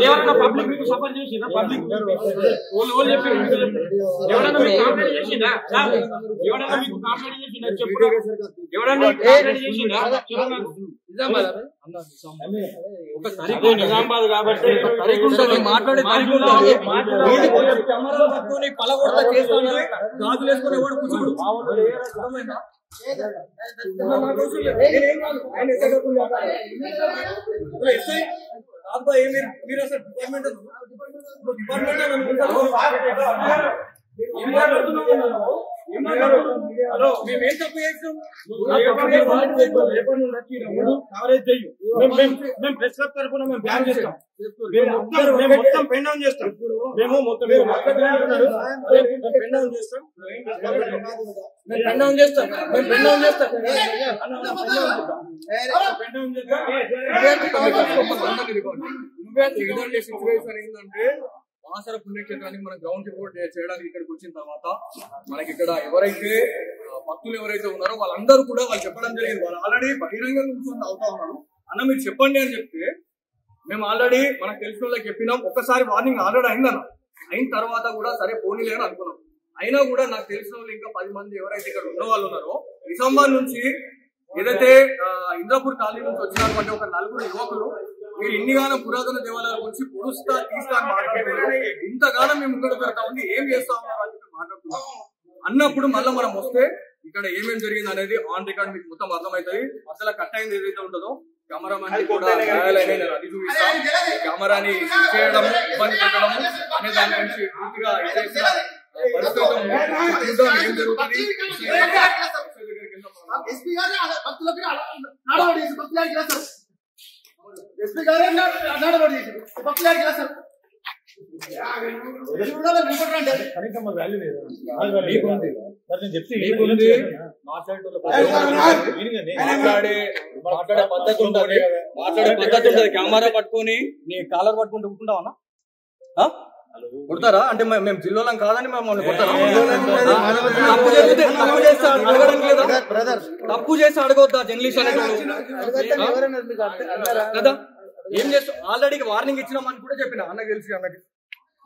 ఎవరైనా పబ్లిక్ మీకు సపోర్ట్ చేసిందా? పబ్లిక్ ఎవరైనా మీకు కాంప్లైంట్ చేసిందా? ఎవరైనా మీకు కాంప్లైంట్ చేసిందా? చెప్పు. ఎవరైనా కాంప్లైంట్ చేసిందా? నిజామాబాద్ కాబట్టి మాట్లాడే కెమెరా పట్టుకొని పలగొడతా చేస్తాను గాజులు వేసుకుని ఎవడు కూర్చోడు. మీరు అసలు డిపార్ట్మెంట్ హలో మేమేం తప్పు చేస్తాం? మేము ప్రెస్ క్లబ్ తరఫున మేము బ్యాన్ చేస్తాం. మేము మొత్తం పెన్ డౌన్ చేస్తాం. మేము మొత్తం పెన్ డౌన్ చేస్తాం. ఇదండి సిచ్యువేషన్ ఏంటంటే బాసర పుణ్యక్షేత్రానికి మనం గ్రౌండ్ రిపోర్ట్ చేయడానికి ఇక్కడికి వచ్చిన తర్వాత మనకి ఇక్కడ ఎవరైతే భక్తులు ఎవరైతే ఉన్నారో వాళ్ళందరూ కూడా వాళ్ళు చెప్పడం జరిగింది. వాళ్ళు ఆల్రెడీ బహిరంగంగా కూర్చొని అవుతా ఉన్నారు. అన్న మీరు చెప్పండి అని చెప్తే మేము ఆల్రెడీ మనకు తెలిసిన వాళ్ళకి చెప్పినాం. ఒక్కసారి వార్నింగ్ ఆల్రెడీ అయిందన్న. అయిన తర్వాత కూడా సరే పోనీలే అని అనుకున్నాం. అయినా కూడా నాకు తెలిసిన వాళ్ళు ఇంకా 10 మంది ఎవరైతే ఇక్కడ ఉన్న వాళ్ళు ఉన్నారో నిజామాబాద్ నుంచి ఏదైతే ఇంద్రాపూర్ కాలనీ నుంచి వచ్చినటువంటి ఒక 4 యువకులు మీరు ఇన్నిగానో పురాతన దేవాలయాల గురించి పొడుస్తా తీస్తా అని మాట్లాడుతున్నారు. ఇంతగానో మేము ముందుకు పెడతా ఉంది ఏం చేస్తా ఉన్నారు అని చెప్పి మాట్లాడుతున్నాం. అన్నప్పుడు మళ్ళీ మనం వస్తే ఇక్కడ ఏమేమి జరిగింది అనేది ఆన్ రికార్డ్ మీకు మొత్తం అర్థమవుతుంది. అసలు కట్ అయింది ఏదైతే ఉంటుందో కెమెరామెన్ కూడా అది చూపిస్తాం. కెమెరాని చేయడం ఇబ్బంది పెట్టడం అనే దాని గురించి పూర్తిగా ఏం జరుగుతుంది. ఎస్పీ గారు భక్తులకి ఎస్పీ గారు నడబడి భక్తులకి సార్ మాట్లాడే పద్ధతి ఉంటుంది. కెమెరా పట్టుకొని నీ కాలర్ పట్టుకుంటూ కూర్చుంటావన్నా కొడతారా? అంటే మేము జిల్లాలం కాదని మమ్మల్ని కొడతారా? తప్పు చేసి అడగొద్దా జర్నలిస్ట్ అనేటోళ్ళు కదా? ఏం చేస్తాం? ఆల్రెడీ వార్నింగ్ ఇచ్చినామని కూడా చెప్పిన అన్నకి తెలిసి అన్నకి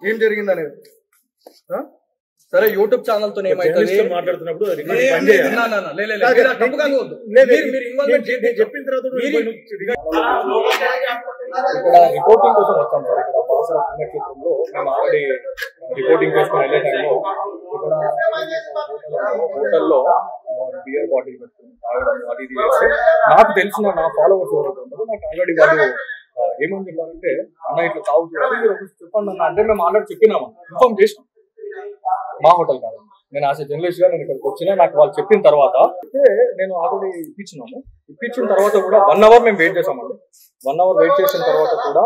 ఏం జరిగింది అనేది. సరే యూట్యూబ్ ఛానల్ తో ఏమైతుంది మాట్లాడుతున్నప్పుడు చెప్పిన తర్వాత ఇక్కడ రిపోర్టింగ్ కోసం వచ్చాం సార్. ఇక్కడ బాసర పుణ్యక్షేత్రంలో మేము ఆల్రెడీ రిపోర్టింగ్ చేసుకుని వెళ్ళే టైంలో ఇక్కడ హోటల్లో బియర్ బాటిల్ పెట్టుకుని తాగడం అది ఇది చేస్తే నాకు తెలిసిన నా ఫాలోవర్స్ ఎవరైతే ఉంటారో నాకు ఆల్రెడీ వాళ్ళు ఏమని చెప్పారంటే అన్న ఇట్లా తాగుతున్నారు మీరు ఒకటి చెప్పండి అన్న. అంటే మేము ఆల్రెడీ చెప్పినాము, ఇన్ఫార్మ్ చేసినాం. మా హోటల్ కాదు, నేను యాజ్ ఎ జర్నలిస్ట్ గా నేను ఇక్కడికి వచ్చినా నాకు వాళ్ళు చెప్పిన తర్వాత నేను ఆల్రెడీ ఇప్పించిన తర్వాత కూడా 1 అవర్ మేము వెయిట్ చేసామండి. 1 అవర్ వెయిట్ చేసిన తర్వాత కూడా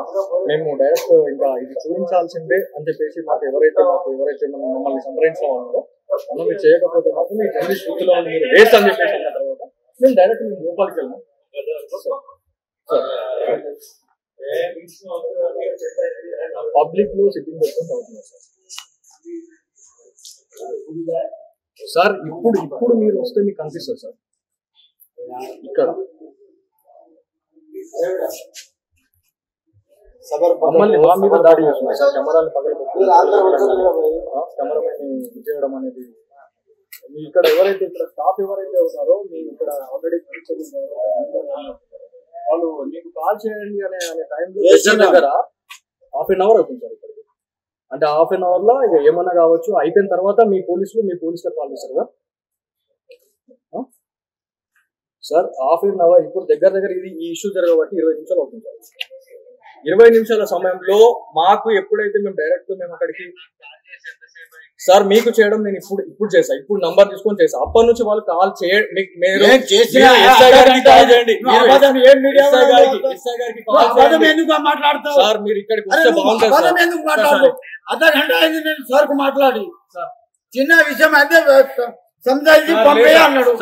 మేము డైరెక్ట్ ఇంకా ఇది చూపించాల్సిందే అని చెప్పేసి మాకు ఎవరైతే మమ్మల్ని సంప్రదించిన ఉన్నారో మనం మీరు చేయకపోతే మాకు మీ జర్నలిస్ట్ వృత్తిలో మీరు వేస్ట్ అని చెప్పేసి అన్న తర్వాత మేము డైరెక్ట్ మేము లోపలికి వెళ్ళాం. పబ్లిక్ లో సిట్టింగ్ పెట్టుకుని అవుతున్నాం సార్. ఇప్పుడు మీరు వస్తే మీకు కనిపిస్తుంది సార్. ఇక్కడ మమ్మల్ని మా మీద దాడి చేస్తున్నారు సార్. కెమెరాలు పగలగొట్టి కెమెరామెన్ చేయడం అనేది మీ ఇక్కడ ఎవరైతే ఇక్కడ స్టాఫ్ ఎవరైతే ఉన్నారో మీ ఇక్కడ ఆల్రెడీ వాళ్ళు మీకు కాల్ చేయండి అనే టైంలో దగ్గర 1/2 అవర్ అవుతుంది సార్. ఇక్కడికి అంటే 1/2 అవర్ లో ఇక ఏమన్నా కావచ్చు. అయిపోయిన తర్వాత మీ పోలీసులకు కాల్ చేస్తారు కదా సార్. 1/2 అవర్ ఇప్పుడు దగ్గర ఇది ఈ ఇష్యూ జరగబట్టి 20 నిమిషాలు అవుతుంది సార్. 20 నిమిషాల సమయంలో మాకు ఎప్పుడైతే మేము అక్కడికి సార్ మీకు చేయడం నేను ఇప్పుడు చేసా, ఇప్పుడు నంబర్ తీసుకొని చేసా. అప్పటి నుంచి వాళ్ళు కాల్ చేయండి సార్. మీరు ఇక్కడికి వస్తే బాగుంటుంది సార్. మాట్లాడి చిన్న విషయం అయితే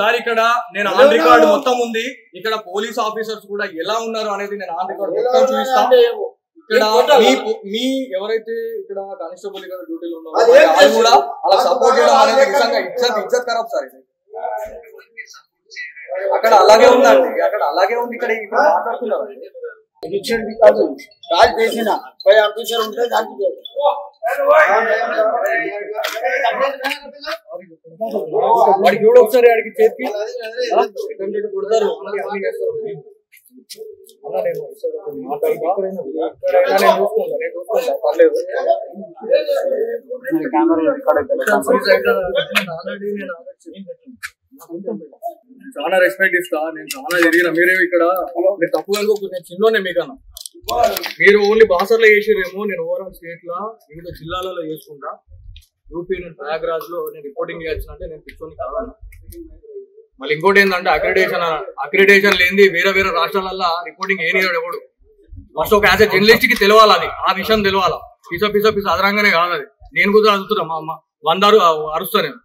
సార్ ఇక్కడ నేను ఆన్ రికార్డ్ మొత్తం ఉంది. ఇక్కడ పోలీస్ ఆఫీసర్స్ కూడా ఎలా ఉన్నారు అనేది నేను ఆన్ రికార్డ్ మొత్తం చూపిస్తాను. ఇక్కడ మీ ఎవరైతే ఇక్కడ కానిస్టేబుల్ ఇక్కడ డ్యూటీలో ఉన్నారో వాళ్ళు కూడా అలా సపోర్ట్ చేయడం అనేది నిజంగా ఇజ్జత్ ఖరాబ్ సార్. ఇది అక్కడ అలాగే ఉందండి, అక్కడ అలాగే ఉంది. ఇక్కడ మాట్లాడుతున్నారు కాల్ చేసిన పై ఆఫీసర్ ఉంటే దానికి వాడికి చూడు ఒకసారి వాడికి చెప్పి కొడతారు. చాలా రెస్పెక్ట్ ఇస్తా, నేను చాలా జరిగిన. మీరే ఇక్కడ మీరు తప్పుగా అనుకోకు, నేను చిన్నోనే మీకన్నా. మీరు ఓన్లీ బాసర్లో చేసిరేమో, నేను ఓవరాల్ స్టేట్ లా వివిధ జిల్లాలలో చేసుకుంటా. యూపీ నేను ప్రయాగ్రాజ్ లో నేను రిపోర్టింగ్ చేయాల్సినంటే నేను పిచ్చోని కావాలి. మళ్ళీ ఇంకోటి ఏంటంటే అక్రిడేషన్ లేనిది వేరే వేరే రాష్ట్రాలల్లో రిపోర్టింగ్ ఏనియాడు ఎవడు. ఫస్ట్ ఒక యాజ్ ఎ జర్నలిస్ట్ కి తెలవాలి, అది ఆ విషయం తెలవాలా. పిస అదరంగానే కాదు అది. నేను కూడా అడుగుతున్నా, మా అమ్మ 100 అరుస్తా నేను.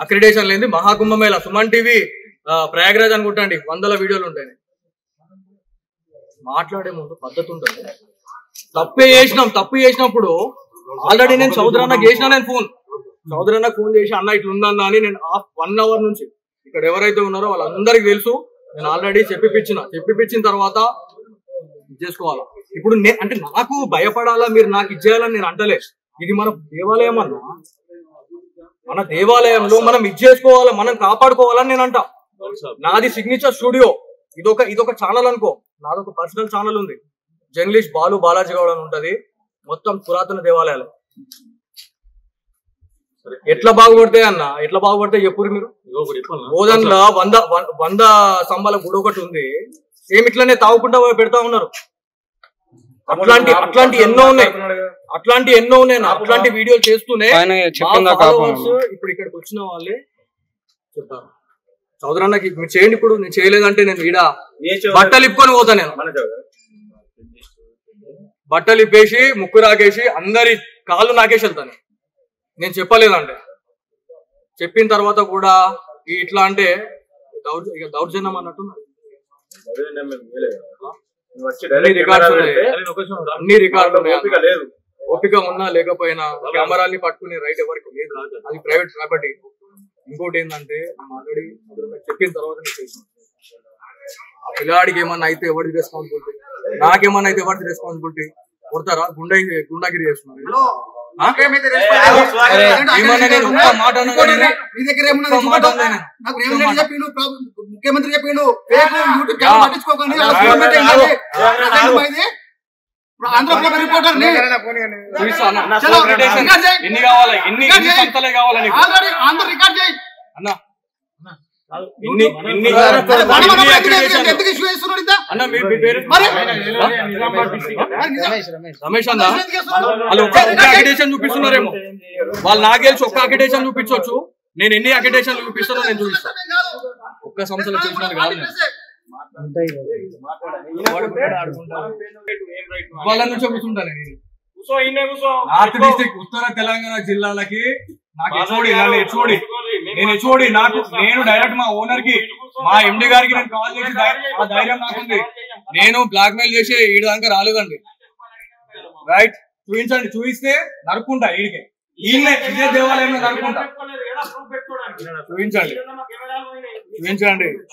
అక్రిడేషన్ లేనిది మహాకుంభమేళ సుమన్ టీవీ ప్రయాగ్రాజ్ అనుకుంటాండి 100 వీడియోలు ఉంటాయి. మాట్లాడే ముందు పద్ధతి ఉంటుంది. తప్పు చేసినప్పుడు ఆల్రెడీ నేను చౌదరన్నకి చేసిన, నేను చౌదరన్నకు ఫోన్ చేసి అన్న ఇట్లుందన్నా అని నేను 1 అవర్ నుంచి ఇక్కడ ఎవరైతే ఉన్నారో వాళ్ళందరికీ తెలుసు. నేను ఆల్రెడీ చెప్పిపించిన తర్వాత చేసుకోవాలా. ఇప్పుడు అంటే నాకు భయపడాలా, మీరు నాకు ఇచ్చేయాలని నేను అంటలే. ఇది మన దేవాలయం అన్నా, మన దేవాలయంలో మనం ఇచ్చేసుకోవాలా, మనం కాపాడుకోవాలని నేను అంటా. నాది సిగ్నేచర్ స్టూడియో, ఇదొక ఛానల్ అనుకో, నాదొక పర్సనల్ ఛానల్ ఉంది. జర్నలిస్ట్ బాలాజీ గౌడ్ అని ఉంటది. మొత్తం పురాతన దేవాలయాలు ఎట్లా బాగుపడతాయి అన్న, ఎట్లా బాగుపడతాయి చెప్పురు మీరు. బోధన్లో 100 స్తంభాల గుడి ఒకటి ఉంది, సేమ్ ఇట్లానే తాగుకుంటా పెడతా ఉన్నారు. అట్లాంటి ఎన్నో ఉన్నాయి. అట్లాంటి వీడియోలు చేస్తూనే ఇప్పుడు ఇక్కడికి వచ్చిన వాళ్ళే చెప్తారు, చౌదరన్నకి మీరు చేయండి. ఇప్పుడు నేను చేయలేదంటే నేను ఈడ బట్టలు ఇప్పుకొని పోతా. నేను బట్టలు ఇప్పేసి ముక్కు రాకేసి అందరి కాళ్ళు నాకేసి వెళ్తాను. నేను చెప్పలేదంటే, చెప్పిన తర్వాత కూడా ఇట్లా అంటే దౌర్జన్యం అన్నట్టు. అన్ని రికార్డు ఓపిక ఉన్నా లేకపోయినా కెమెరాల్ని పట్టుకునే రైట్ ఎవరికి లేదు, అది ప్రైవేట్ ప్రాపర్టీ. ఇంకోటి ఏంటంటే ఆల్రెడీ చెప్పిన తర్వాత ఆ పిల్లాడికి ఏమన్నా అయితే ఎవరిది రెస్పాన్సిబిలిటీ, నాకేమన్నా అయితే ఎవరిది రెస్పాన్సిబిలిటీ? కొడతారా? గుండాగిరి చేస్తున్నారు. ముఖ్యమంత్రి చెప్పిండు పట్టించుకోకండి, ఆంధ్రప్రదేశ్ రిపోర్టర్ ఆంధ్ర రికార్డ్ చేయి అన్న. రమేష్ అన్న వాళ్ళు ఒక్క అక్రిడేషన్ చూపిస్తున్నారేమో, వాళ్ళు నాకు తెలిసి ఒక్క అక్రిడేషన్ చూపించవచ్చు. నేను ఎన్ని అక్రిడేషన్లు చూపిస్తానో నేను చూపిస్తాను. ఒక్క సంవత్సరం చూసినది కాదు, వాళ్ళ నుంచి కూర్చుంటాను. నార్త్ డిస్ట్రిక్ట్ ఉత్తర తెలంగాణ జిల్లాలకి నాకు నేను డైరెక్ట్ మా ఓనర్ కి, మా ఎండి గారికి నేను కాల్ చేసి ఆ ధైర్యం నాకుంది. నేను బ్లాక్ మెయిల్ చేసి ఈడ దాకా రాలేదండి. రైట్, చూపిస్తే నరుక్కుంటా. ఈడికి ఇదే దేవాలయంలో నరుక్కుంటా.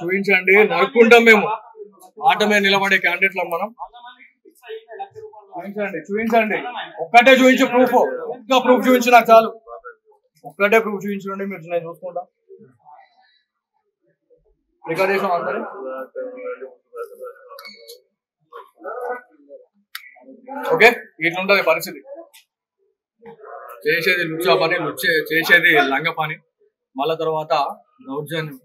చూపించండి నరుక్కుంటాం మేము. ఆట మీద నిలబడే క్యాండిడేట్లం మనం. చూపించండి ఒక్కటే చూపించు ప్రూఫ్. ఒక్క ప్రూఫ్ చూపించు నాకు చాలు. ఒక్కటే ప్రూఫ్ చూపించండి మీరు, నేను చూసుకుంటా. రికార్డ్ చేసాం అందరూ. ఓకే, ఇట్లుంటది పరిస్థితి. చేసేది లుచ్చా పని, చేసేది లంగ పని, మళ్ళా తర్వాత దౌర్జన్యం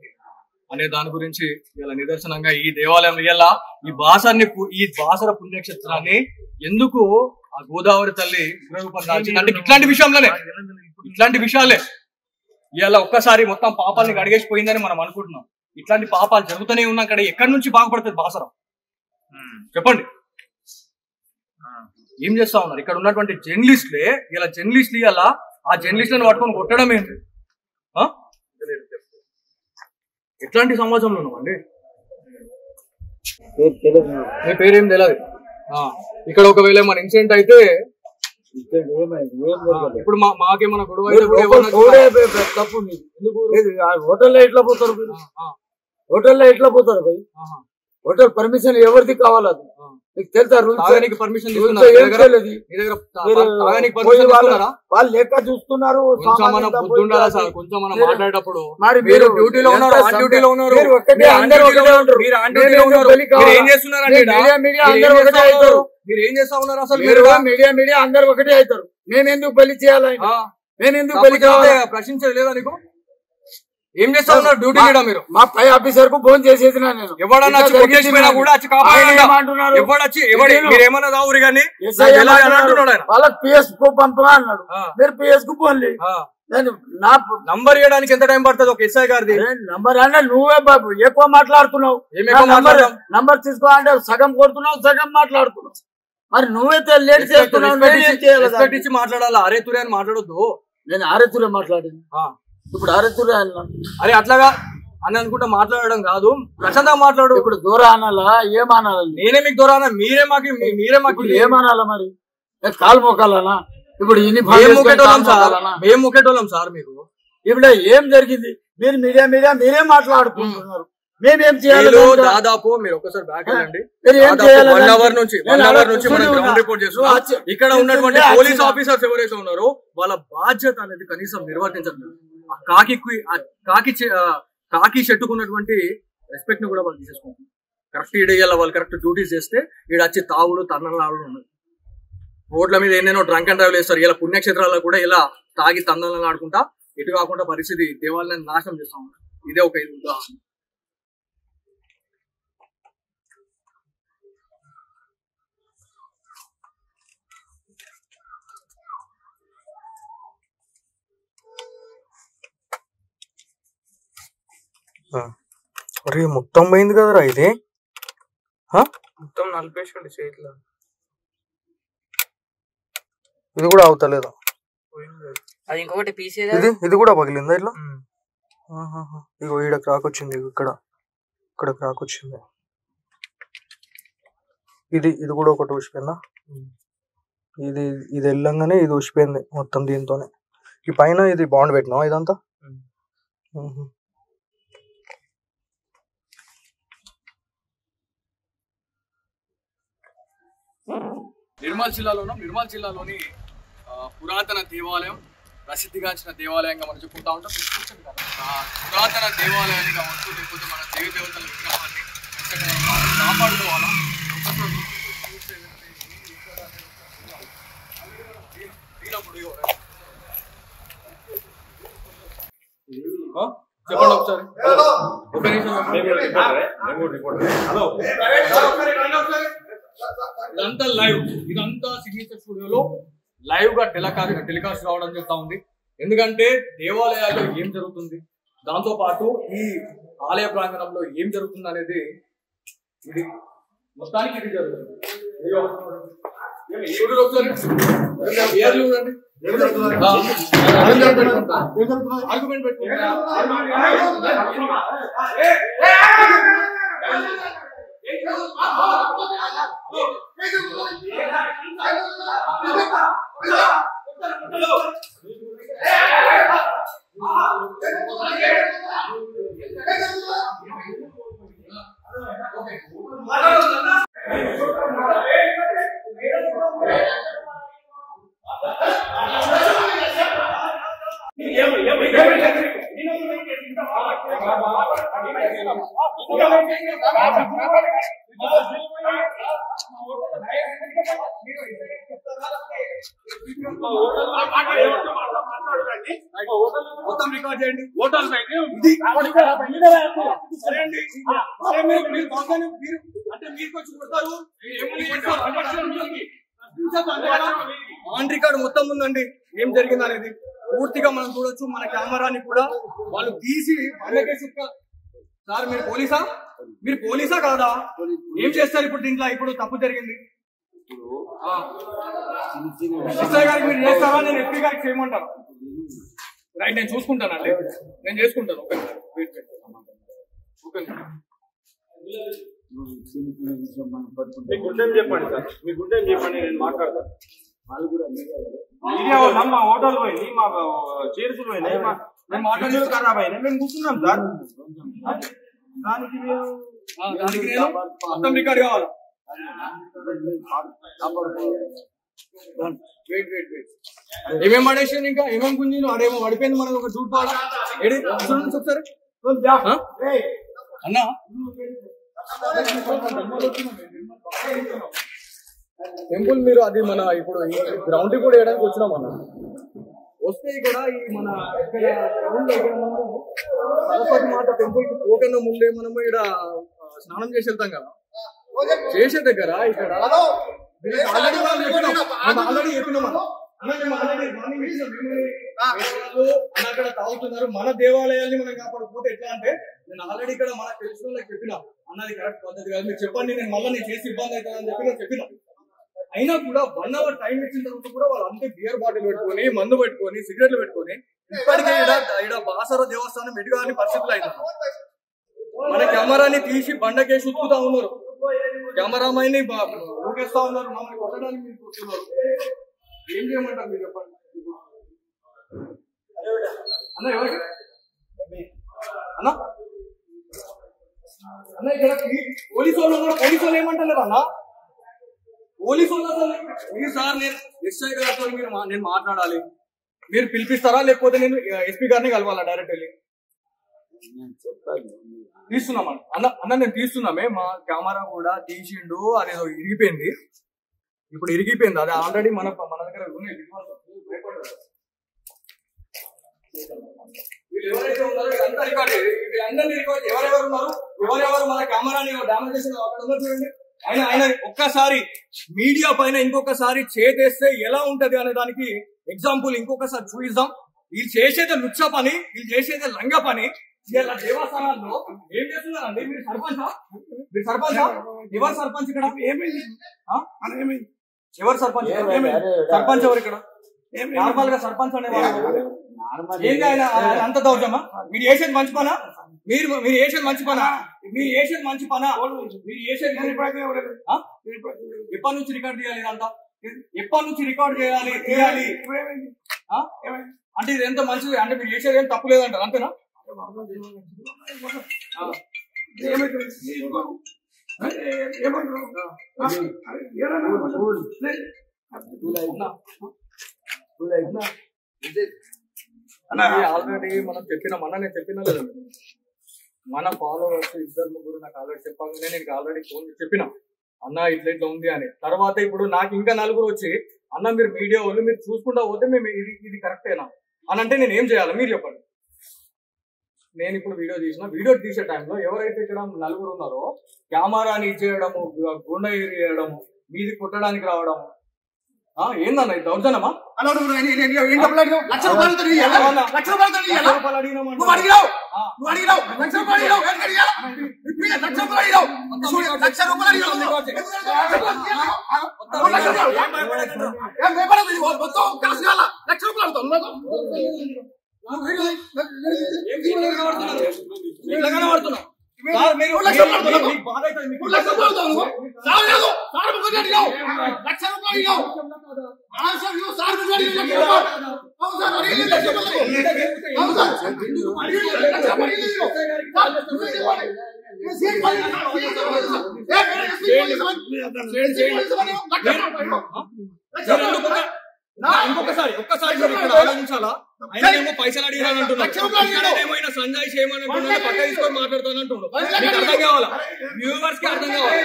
అనే దాని గురించి ఇలా నిదర్శనంగా ఈ దేవాలయం ఇలా ఈ బాసర పుణ్యక్షేత్రాన్ని ఎందుకు ఆ గోదావరి తల్లి రూపం దాల్చింది అంటే ఇట్లాంటి విషయాలే. ఇలా ఒక్కసారి మొత్తం పాపాలని అడిగేసిపోయిందని మనం అనుకుంటున్నాం. ఇట్లాంటి పాపాలు జరుగుతూనే ఉన్నాం. అక్కడ ఎక్కడి నుంచి బాగుపడుతుంది బాసరం చెప్పండి? ఏం చేస్తా ఉన్నారు ఇక్కడ ఉన్నటువంటి జర్నలిస్టులే? ఇలా జర్నలిస్టులు ఇలా ఆ జర్నలిస్టులను పట్టుకొని కొట్టడం ఏంటి? ఎట్లాంటి సమాజంలో ఉన్నామండి? మీ పేరేం తెలియదు. ఇక్కడ ఒకవేళ మన ఇన్సిడెంట్ అయితే ఇప్పుడు మాకేమన్నా గొడవ తప్పు హోటల్లో ఎట్లా పోతారు? హోటల్లో ఎట్లా పోతారు పోయి? హోటల్ పర్మిషన్ ఎవరిది కావాలి? అది మీకు తెలుసా రూల్స్? తాగడానికి పర్మిషన్ ఏం తీసుకున్నారా? చేయలేదు. మీ దగ్గర మీరు తాగడానికి పోయి పర్మిషన్ వాళ్ళు తీసుకున్నారా? వాళ్ళు లెక్క చూస్తున్నారు. కొంచెం మనం సామాన్యంగా బుద్ధి ఉండాలా సార్? పోయి కొంచెం మనం మీరు- మాట్లాడేటప్పుడు మరి మీరు మీరు డ్యూటీలో ఉన్నారు, ఎంత ఆన్ డ్యూటీలో ఉన్నారు, మీరు ఒక్కటే మీరు ఆన్ అందరూ డ్యూటీలో ఒకటే ఉన్నారు, ఉంటారు. మీరు ఆన్ మీరు డ్యూటీలో ఎందుకు ఉన్నారు. బలి మీరు ఏం కావాలి? చేస్తున్నారండి? మీరు మీడియా మీరు అందరూ ఏం ఒకటే చేస్తా అవుతారు. ఉన్నారు? మీరు ఏం చేస్తా ఉన్నారు అసలు? మీరు మీరు మీడియా అందరూ ఒకటే అవుతారు. మేము ఎందుకు బలి చేయాలి? మేము ఎందుకు బలి కావాలి? ప్రశ్నించలేదు లేదా నీకు? ఏం చేస్తా ఉన్నారు డ్యూటీ కూడా? మీరు మా పై ఆఫీసర్ కు ఫోన్ చేసేది నేను. ఎవడన్నా వచ్చి కొట్టేసిపోయినా కూడా వచ్చి కాపాడండి. ఎవడొచ్చి మీరు ఏమన్నా దావురు కానీ వాళ్ళకి పిఎస్ కు పంపగా అన్నాడు. మీరు పిఎస్ కు పోన్లీ. నేను నా నంబర్ ఇవ్వడానికి ఎంత టైం పడుతుంది ఒక ఎస్ఐ గారిది? నంబర్ అంటే నువ్వే బాబు ఎక్కువ మాట్లాడుతున్నావు. నంబర్ తీసుకో అంటే సగం కొడుతున్నావు, సగం మాట్లాడుతున్నావు. మరి నువ్వే లేట్ చేస్తున్నావు. ఇచ్చి మాట్లాడాలా? అరే తురే అని మాట్లాడొద్దు. నేను ఆరేతురే మాట్లాడింది. ఇప్పుడు ఆరేతురే అన్నా. అరే అట్లాగా అని అనుకుంటా మాట్లాడడం కాదు, ప్రశాంతంగా మాట్లాడు. ఇప్పుడు దూరం అనాలా ఏమనాలి? నేనే మీకు దూరానా? మీరే మాకు ఏమనాలా? మరి కాలు మొక్కాలనా? ఇప్పుడు మేము ముఖ్యటోళ్ళం సార్. మీకు ఇప్పుడు ఏం జరిగింది? మీరు మీరే మాట్లాడుకుంటున్నారు. మేమేం చేయాలి? దాదాపు మీరు ఒకసారి బ్యాక్ వెళ్ళండి. 1 hour నుంచి మనం గ్రౌండ్ రిపోర్ట్ చేస్తున్నాం. ఇక్కడ ఉన్నటువంటి పోలీస్ ఆఫీసర్స్ ఎవరైతే ఉన్నారో వాళ్ళ బాధ్యత అనేది కనీసం నిర్వర్తించలేదు. కాకి చెట్టుకున్నటువంటి రెస్పెక్ట్ ని కూడా వాళ్ళు తీసేసుకుంటారు. కరెక్ట్ ఈడేయాల వాళ్ళు కరెక్ట్ డ్యూటీస్ చేస్తే ఈడ వచ్చి తాగుడు తన్నలాడు ఉన్నది. రోడ్ల మీద ఎన్నెన్నో డ్రంక్ అండ్ డ్రైవ్ చేస్తారు. ఇలా పుణ్యక్షేత్రాల్లో కూడా ఇలా తాగి తందనలు ఆడుకుంటా ఇటు కాకుండా పరిస్థితి దేవాలయాన్ని నాశనం చేస్తా ఉన్నారు. ఇదే ఒక ఉదాహరణ. అరే మొత్తం పోయింది కదరా ఇది. మొత్తం నలిపేసుకోండి చేతిలో. ఇది కూడా అవుతలేదు. అది ఇంకొకటి పీస్ ఇది కూడా పగిలిందా ఇట్లా? ఇగో ఈడ క్రాక్ వచ్చింది. ఇక్కడ క్రాక్ వచ్చింది. ఇది కూడా ఒకటి ఊసిపోయిందా? ఇది వెళ్ళంగానే ఇది ఊసిపోయింది మొత్తం దీంతోనే. ఈ పైన ఇది బాండ్ పెట్టినావా ఇదంతా? నిర్మల్ జిల్లాలోని పురాతన దేవాలయం, ప్రసిద్ధిగాంచిన దేవాలయంగా మనం చెప్పుకుంటా ఉంటాం. పురాతన దేవాలయాన్ని కావచ్చు, లేకపోతే మన దేవతల విగ్రహాన్ని కాపాడుకోవాలా. చెప్పండి ఒకసారి. ఇదంతా లైవ్, ఇదంతా సిగ్నేచర్ స్టూడియోలో లైవ్ గా టెలికాస్ట్ రావడం జరుగుతా ఉంది. ఎందుకంటే దేవాలయాల్లో ఏం జరుగుతుంది, దాంతో పాటు ఈ ఆలయ ప్రాంగణంలో ఏం జరుగుతుంది అనేది ఇది మొత్తానికి ఇది జరుగుతుంది. ఆర్గ్యుమెంట్ పెట్టుకుంటా మొత్తం రికార్డ్ చేయండి. ఆన్ రికార్డ్ మొత్తం ఉందండి ఏం జరిగింది అనేది పూర్తిగా మనం చూడొచ్చు. మన కెమెరాని కూడా వాళ్ళు తీసి సార్ మీరు పోలీసా కాదా? ఏం చేస్తారు ఇప్పుడు దీంట్లో? ఇప్పుడు తప్పు జరిగింది ఎస్ఐ గారికి మీరు చేస్తారా? నేను ఎస్పీ గారికి చేయమంటాను. రైట్, నేను చూసుకుంటానండి, నేను చేసుకుంటాను. మీ గుండెం చెప్పండి సార్, మీ గుండెం చెప్పండి, నేను మాట్లాడతాను. మా హోటల్ పోయింది, మా చైర్స్ పోయినాయి, మేము మాట్లాడేది ఖరాబ్ అయినాయి, మేము కూర్చున్నాం సార్. దానికి మొత్తం రికార్డ్ కావాలి. ఏమేం పడేసాను ఇంకా ఏమేమి గుంజీను అడేమో పడిపోయింది మనకు ఒక జూట్ పాడ ఒకసారి అన్నా టెంపుల్ మీరు అది మన ఇప్పుడు ఈ గ్రౌండ్ కూడా వేయడానికి వచ్చినాం అన్న వస్తే ఇక్కడ ఈ మన గ్రౌండ్ ఇక్కడ మనము సరస్వతి మాత టెంపుల్ కి పోకన్నా ముందే మనము ఇక్కడ స్నానం చేసి వెళ్తాం కదా చేసే దగ్గర ఇక్కడ ఆల్రెడీ చెప్పినాం అక్కడ తాగుతున్నారు మన దేవాలయాల్ని మనం కాపాడకపోతే ఎట్లా అంటే నేను ఆల్రెడీ ఇక్కడ మనకు తెలిసిన వాళ్ళకి చెప్పినా అన్నది కరెక్ట్ పద్ధతి కాదు మీరు చెప్పండి నేను మళ్ళీ నేను చేసి ఇబ్బంది అవుతుందని చెప్పి నేను చెప్పినా అయినా కూడా 1 hour టైం ఇచ్చిన తర్వాత కూడా వాళ్ళు అంతే బియర్ బాటిల్ పెట్టుకొని మందు పెట్టుకొని సిగరెట్లు పెట్టుకొని ఇప్పటికే ఇక్కడ బాసర దేవస్థానం ఎటుగాని పరిస్థితులు అయినా మన కెమెరాని తీసి బండకేసి ఉత్తుతా ఉన్నారు కెమెరామైన్ ఊకేస్తా ఉన్నారు మమ్మల్ని కొట్టడానికి మీరు చూస్తున్నారు ఏం చేయమంటారు మీరు చెప్పండి అన్న ఎవరికి అన్న అన్న ఇక్కడ పోలీసు వాళ్ళు ఏమంటున్నారు అన్న పోలీసు వాళ్ళు అసలు మీరు సార్ నేను ఎస్ఐ గారితో నేను మాట్లాడాలి మీరు పిలిపిస్తారా లేకపోతే నేను ఎస్పీ గారిని కలవాలా డైరెక్ట్ వెళ్ళి తీస్తున్నామన్న అన్న నేను తీస్తున్నామే మా కెమెరా కూడా తీసిండు అదేదో ఇరిగిపోయింది ఇప్పుడు ఇరిగిపోయింది అది ఆల్రెడీ మన దగ్గర ఉన్నాయి వీళ్ళు ఎవరైతే ఉన్నారో ఇదంతా రికార్డ్ అందరినీ రికార్డ్ ఎవరెవరు ఉన్నారు ఎవరెవరు మన కెమెరాని డామేజ్ చేసిన అక్కడ ఉన్నారు చూడండి ఆయన ఒక్కసారి మీడియా పైన ఇంకొకసారి చేతేస్తే ఎలా ఉంటది అనే దానికి ఎగ్జాంపుల్ ఇంకొకసారి చూపిద్దాం వీళ్ళు చేసేది లుచ్చ పని వీళ్ళు చేసేది లంగ పని ఇలా దేవస్థానాల్లో ఏం చేస్తున్నారండి మీరు సర్పంచా ఎవరు సర్పంచ్ ఇక్కడ ఏమైంది ఎవరు సర్పంచ్ సర్పంచ్ ఎవరు ఇక్కడ నార్మల్ గా సర్పంచ్ అనేవాళ్ళు ఏంటి ఆయన అంత దౌర్జమా మీరు చేసేది మంచి పనా మీరు చేసేది మంచి పనా మీరు చేసేది మంచి పనా మీరు చేసేది ఎప్పటి నుంచి రికార్డ్ చేయాలి ఇదంతా ఎప్పటి నుంచి రికార్డ్ చేయాలి తీయాలి అంటే ఇది ఎంత మంచిది అంటే మీరు చేసేది ఏం తప్పు లేదంటారు అంతేనా ఆల్రెడీ మనం చెప్పిన నేను చెప్పినా లేదా మన ఫాలోవర్స్ 2-3 నాకు ఆల్రెడీ చెప్పగానే నేను ఆల్రెడీ ఫోన్ చెప్పినా అన్న ఇట్లా ఉంది అని తర్వాత ఇప్పుడు నాకు ఇంకా 4 వచ్చి అన్న మీరు మీడియా వాళ్ళు మీరు చూసుకుంటా పోతే మేము ఇది కరెక్టేనా అని అంటే నేను ఏం చేయాలి మీరు చెప్పండి నేను ఇప్పుడు వీడియో తీసే టైంలో ఎవరైతే ఇక్కడ 4 ఉన్నారో కెమెరాని ఇచ్చేయడము గుండె చేయడము మీది కొట్టడానికి రావడము ఏందన్న ఇది దౌర్జన్యమా ఒక్కసారి ఆలోచించాలా ఆయన పైసలు అడిగానంటున్నా సంజయ్ చేయమని పక్క తీసుకొని మాట్లాడుతానంటున్నాడు అర్థం కావాలా వ్యూవర్స్ కి అర్థం కావాలి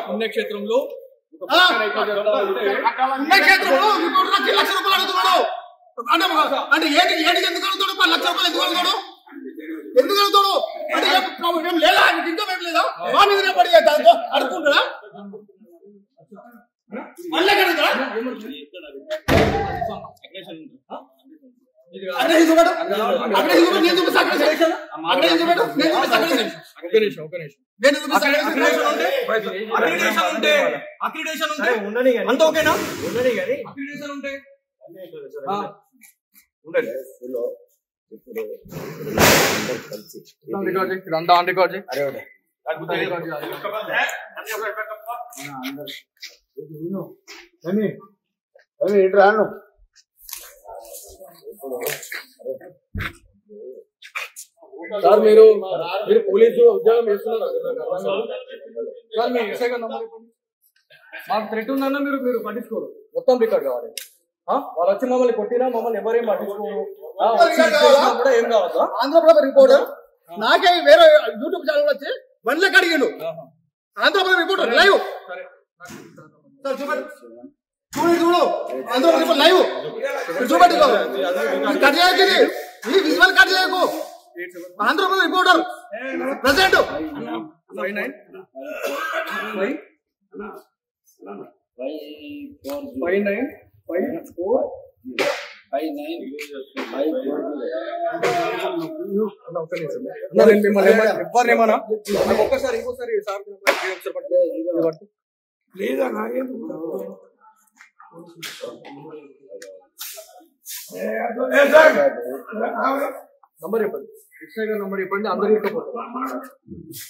పుణ్యక్షేత్రంలో అంటే ఏంటి ఎందుకు అడుగుతాడు 10 లక్షల రూపాయలు ఎందుకు అడుగుతాడు అంటే ఏం లేదా ఇంకా ఏం లేదా మా మీద పడి అడుగుతుంటాడా మళ్ళీ అడుగుతాడా అంత ఓకేనా అక్రిడేషన్ ఉంటే ఇదంతా ఆన్ రికార్డ్ చేయి. రాను సార్ మీరు పోలీసు ఉద్యోగం చేస్తున్నారు సార్. మీ ఎస్ఐ గారు నంబర్ ఇవ్వండి. మాకు థ్రెట్ ఉందన్నా మీరు పట్టించుకోరు. మొత్తం రికార్డ్ కావాలి. వాళ్ళు వచ్చి మమ్మల్ని కొట్టినా మమ్మల్ని ఎవరేం పట్టించుకోరు. కూడా ఏం కావద్దా? ఆంధ్రప్రభ రిపోర్టర్ నాకే వేరే యూట్యూబ్ ఛానల్ వచ్చి 1 లక్ష అడిగాడు. ఆంధ్రప్రభ రిపోర్టర్ లైవ్ చూడండి చూడు ఆంధ్రప్రభ రిపోర్టర్ లైవ్ చూపెట్టు కట్ చేయకు ఈ విజువల్ కట్ చేయకు. Andhra Prabha reporter president 5954. ఒక్కసారి ఇంకోసారి లేదా నంబర్ చెప్పండి. ఎస్ఐ గారు నంబర్ చెప్పండి. అందరికి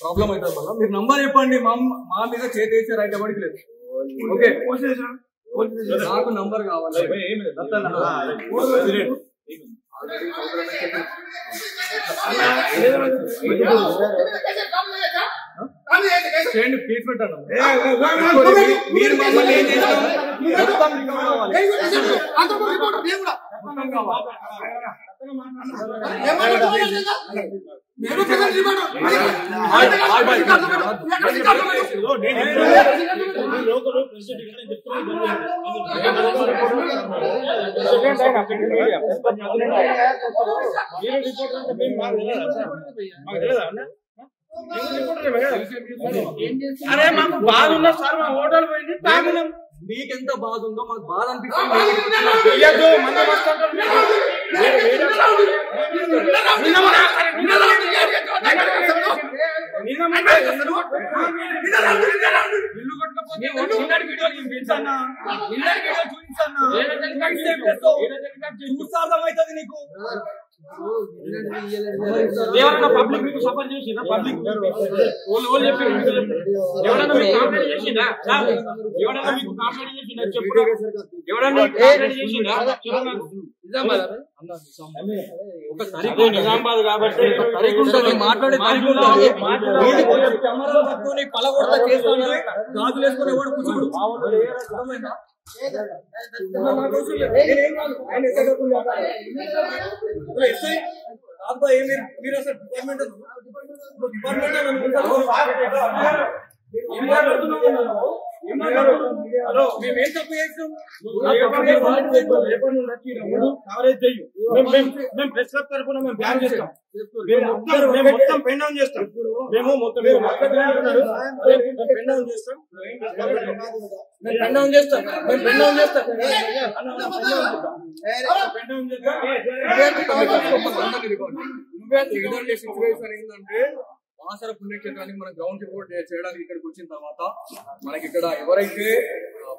ప్రాబ్లం అవుతుంది. మళ్ళీ మీరు నంబర్ చెప్పండి. మా మీద చేసి రైట్ ఎవరికి లేదు. ఓకే నాకు నంబర్ కావాలి. చేయండి కేసు పెట్టండి. మీరు మమ్మల్ని ఏం చేస్తారు? అరే మాకు బాధ ఉన్నా సార్, మా హోటల్ పోయింది తాగినాం. మీకెంత బాధ ఉందో మాకు బాధ అనిపిస్తుంది. చూస్తామవుతుంది నీకు. ఎవరైనా పబ్లిక్ మీకు సఫర్ చేసిందా? పబ్లిక్ ఎవరైనా మీకు కాంప్లైంట్ చేసిందా? ఎవరైనా మీకు కాంప్లైంట్ చేసిందా? చెప్పు. ఎవరైనా కాంప్లైంట్ చేసిందా? నిజామాబాద్ కాబట్టి మాట్లాడే పలగొడతా చేస్తాను. గాజులు వేసుకుని ఎవడు కూర్చోడు. మీరు అసలు డిపార్ట్మెంట్ మేమేం తప్పు చేస్తాం? మేము ప్రెస్ క్లబ్ తరఫున మేము బ్యాన్ చేస్తాం. మేము మొత్తం పెన్ డౌన్ చేస్తాం. మేము మొత్తం పెన్ డౌన్ చేస్తాం. సిచ్యువేషన్ ఏంటంటే బాసర పుణ్యక్షేత్రానికి మనం గ్రౌండ్ రిపోర్ట్ చేయడానికి ఇక్కడికి వచ్చిన తర్వాత మనకి ఇక్కడ ఎవరైతే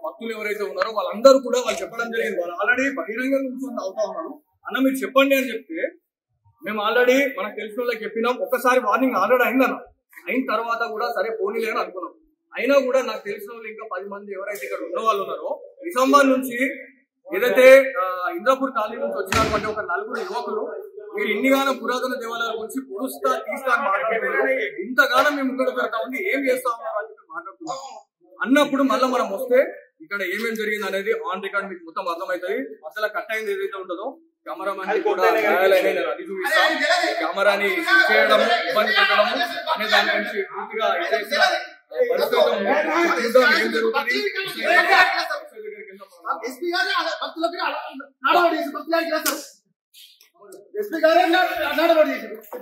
భక్తులు ఎవరైతే ఉన్నారో వాళ్ళందరూ కూడా వాళ్ళు చెప్పడం జరిగింది. వాళ్ళు ఆల్రెడీ బహిరంగ కూర్చొని అవుతా ఉన్నారు. అన్న మీరు చెప్పండి అని చెప్తే మేము ఆల్రెడీ మనకు తెలిసిన వాళ్ళకి చెప్పినాం. ఒక్కసారి వార్నింగ్ ఆల్రెడీ అయిందన్న. అయిన తర్వాత కూడా సరే పోనీలే అని అనుకున్నాం. అయినా కూడా నాకు తెలిసిన వాళ్ళు ఇంకా 10 మంది ఎవరైతే ఇక్కడ ఉన్న వాళ్ళు ఉన్నారో నిజామాబాద్ నుంచి ఏదైతే ఇంద్రపూర్ కాలనీ నుంచి వచ్చినటువంటి ఒక 4 యువకులు మీరు ఇన్నిగానో పురాతన దేవాలయాల గురించి పొడుస్తా తీస్తా అని మాట్లాడుతున్నారు. ఇంతగానో మేము ముందు పెడతా ఉంది, ఏం చేస్తా ఉన్నారు అని చెప్పి మాట్లాడుతున్నాం. అన్నప్పుడు మళ్ళీ మనం వస్తే ఇక్కడ ఏమేమి జరిగింది అనేది ఆన్ రికార్డ్ మీకు మొత్తం అర్థమవుతుంది. అసలు కట్ అయింది ఏదైతే ఉంటుందో కెమెరామెన్ కూడా అది చూపిస్తాం. కెమెరాని చేయడం ఇబ్బంది పెట్టడం అనే దాని గురించి పూర్తిగా ఏం జరుగుతుంది. ఎస్పీ గారే నడవడి చేశారు.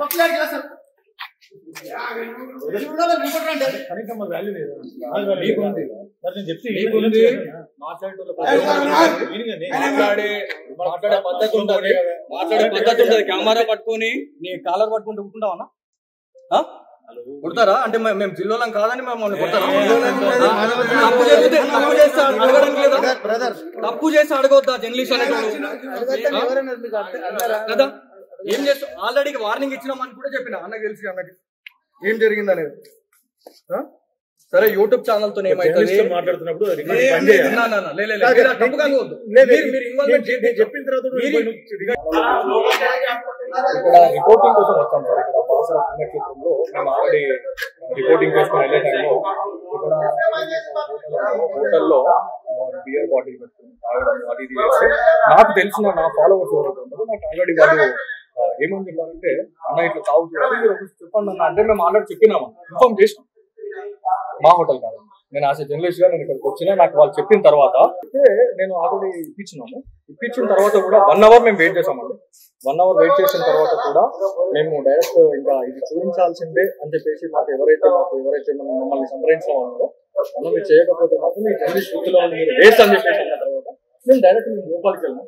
భక్తులాడికి చేస్తారు. మాట్లాడే పద్ధతి ఉంటుంది. కెమెరా పట్టుకొని నీ కాలర్ పట్టుకుంటూ ఊరుకుంటావన్నా? కొడతారా అంటే మేము జిల్లాలం కాదని మమ్మల్ని కొడతారా? తప్పు చేస్తే అడగడం లేదా? తప్పు చేస్తే అడగొద్దా జర్నలిస్ట్ అనేది కదా? ఏం చేస్తా ఆల్రెడీ వార్నింగ్ ఇచ్చినామని కూడా చెప్పిన అన్నకి తెలిసి అన్నకి ఏం జరిగింది అనేది. సరే యూట్యూబ్ ఛానల్ తో ఏమైతుంది మాట్లాడుతున్నప్పుడు చెప్పిన తర్వాత ఇక్కడ రిపోర్టింగ్ కోసం వచ్చాం సార్. ఇక్కడ బాసర పుణ్యక్షేత్రంలో మేము ఆల్రెడీ రిపోర్టింగ్ చేసుకుని వెళ్ళే టైంలో ఇక్కడ హోటల్లో బియర్ బాటిల్ పెట్టుకుని తాగడం అది ఇది చేస్తే నాకు తెలిసిన నా ఫాలోవర్స్ ఎవరైతే ఉన్నారో నాకు ఆల్రెడీ వాళ్ళు ఏమని చెప్పారంటే అన్న ఇట్లా తాగుతున్నారు మీరు చెప్పండి అన్న అంటే మేము ఆల్రెడీ చెప్పినాము ఇన్ఫార్మ్ చేసినాం. మా హోటల్ కాదు, నేను యాజ్ ఎ జర్నలిస్ట్ గా నేను ఇక్కడికి వచ్చినా నాకు వాళ్ళు చెప్పిన తర్వాత నేను ఆల్రెడీ ఇప్పించిన తర్వాత కూడా 1 hour మేము వెయిట్ చేసామండి. 1 hour వెయిట్ చేసిన తర్వాత కూడా మేము డైరెక్ట్ ఇంకా ఇది చూపించాల్సిందే అని చెప్పేసి ఎవరైతే మమ్మల్ని సంప్రదించడం ఉన్నారో మనం మీరు చేయకపోతే మాత్రం మీ జర్నలిస్ట్ వృత్తిలో మీరు వేస్ట్ అని చెప్పేసి అన్న తర్వాత మేము డైరెక్ట్ మేము లోపలికి వెళ్ళాం.